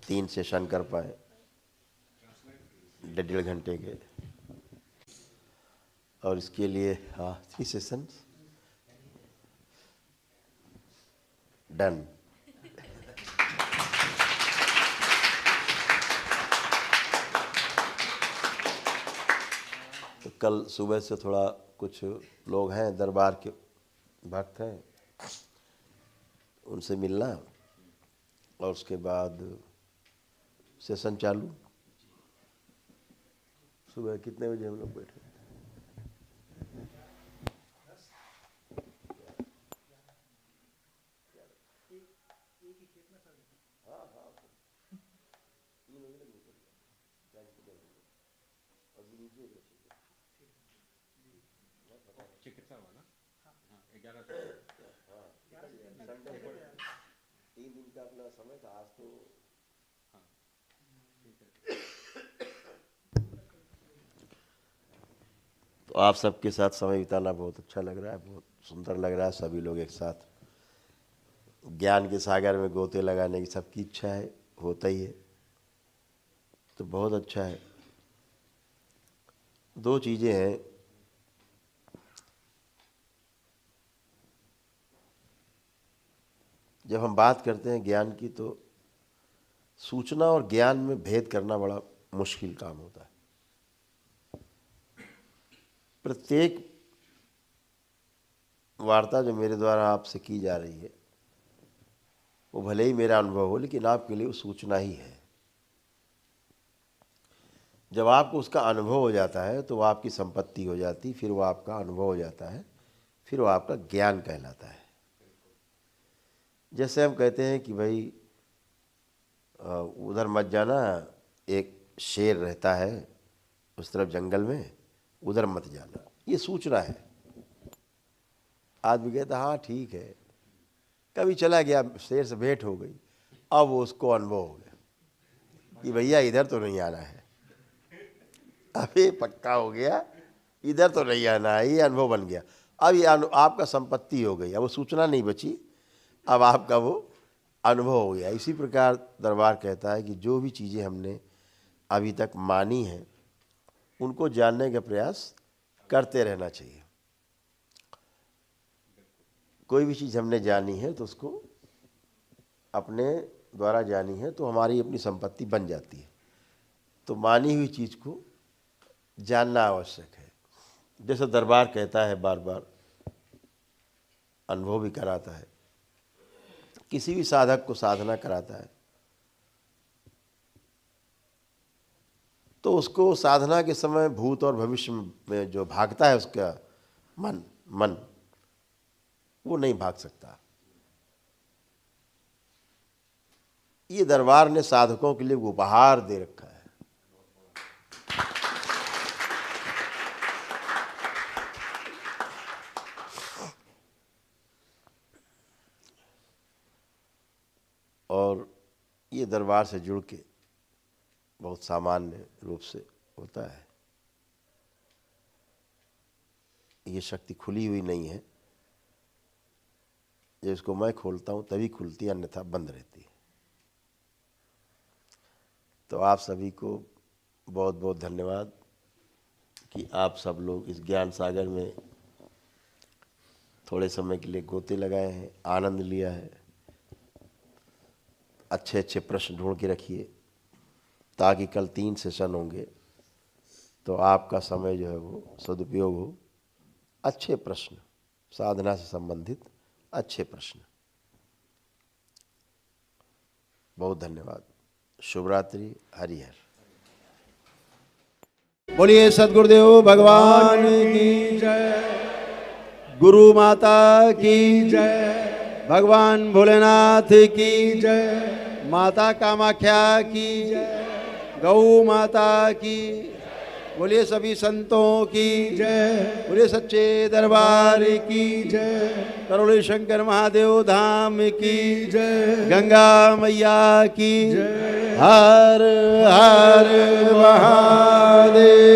3 सेशन कर पाएँ 1.5 घंटे के, और इसके लिए 3 सेशंस डन। तो कल सुबह से थोड़ा कुछ लोग हैं दरबार के भक्त हैं, उनसे मिलना, और उसके बाद सेशन चालू। सुबह कितने बजे हम लोग बैठे? चिकित्सा वाला 11 3 दिन का अपना समय था, आज तो तो आप सबके साथ समय बिताना बहुत अच्छा लग रहा है, बहुत सुंदर लग रहा है। सभी लोग एक साथ ज्ञान के सागर में गोते लगाने की सबकी इच्छा है, होता ही है, तो बहुत अच्छा है। 2 चीज़ें हैं, जब हम बात करते हैं ज्ञान की तो सूचना और ज्ञान में भेद करना बड़ा मुश्किल काम होता है। प्रत्येक वार्ता जो मेरे द्वारा आपसे की जा रही है वो भले ही मेरा अनुभव हो, लेकिन आपके लिए वो सूचना ही है। जब आपको उसका अनुभव हो जाता है तो वो आपकी संपत्ति हो जाती, फिर वो आपका अनुभव हो जाता है, फिर वो आपका ज्ञान कहलाता है। जैसे हम कहते हैं कि भाई उधर मत जाना, एक शेर रहता है उस तरफ जंगल में, उधर मत जाना, ये सूचना है। आदमी कहता हाँ ठीक है, कभी चला गया, शेर से भेंट हो गई, अब वो उसको अनुभव हो गया कि भैया इधर तो नहीं आना है, अब ये पक्का हो गया, इधर तो नहीं आना है, ये अनुभव बन गया। अब ये आपका संपत्ति हो गई, अब वो सूचना नहीं बची, अब आपका वो अनुभव हो गया। इसी प्रकार दरबार कहता है कि जो भी चीज़ें हमने अभी तक मानी हैं उनको जानने का प्रयास करते रहना चाहिए। कोई भी चीज़ हमने जानी है तो उसको अपने द्वारा जानी है तो हमारी अपनी संपत्ति बन जाती है। तो मानी हुई चीज़ को जानना आवश्यक है। जैसे दरबार कहता है, बार बार अनुभव भी कराता है, किसी भी साधक को साधना कराता है तो उसको साधना के समय भूत और भविष्य में जो भागता है उसका मन वो नहीं भाग सकता। ये दरबार ने साधकों के लिए उपहार दे रखा है। और ये दरबार से जुड़ के बहुत सामान्य रूप से होता है। ये शक्ति खुली हुई नहीं है, जब इसको मैं खोलता हूँ तभी खुलती है, अन्यथा बंद रहती है। तो आप सभी को बहुत बहुत धन्यवाद कि आप सब लोग इस ज्ञान सागर में थोड़े समय के लिए गोते लगाए हैं, आनंद लिया है। अच्छे अच्छे प्रश्न ढूंढ के रखिए ताकि कल 3 सेशन होंगे तो आपका समय जो है वो सदुपयोग हो। अच्छे प्रश्न, साधना से संबंधित अच्छे प्रश्न। बहुत धन्यवाद। शुभ रात्रि। हरिहर। बोलिए सद्गुरुदेव भगवान की जय, गुरु माता की जय, भगवान भोलेनाथ की जय, माता कामाख्या की जय, गौ माता की। बोलिए सभी संतों की जय, बोलिए सच्चे दरबार की जय, करोड़े शंकर महादेव धाम की जय, गंगा मैया की जय। हर हर महादेव।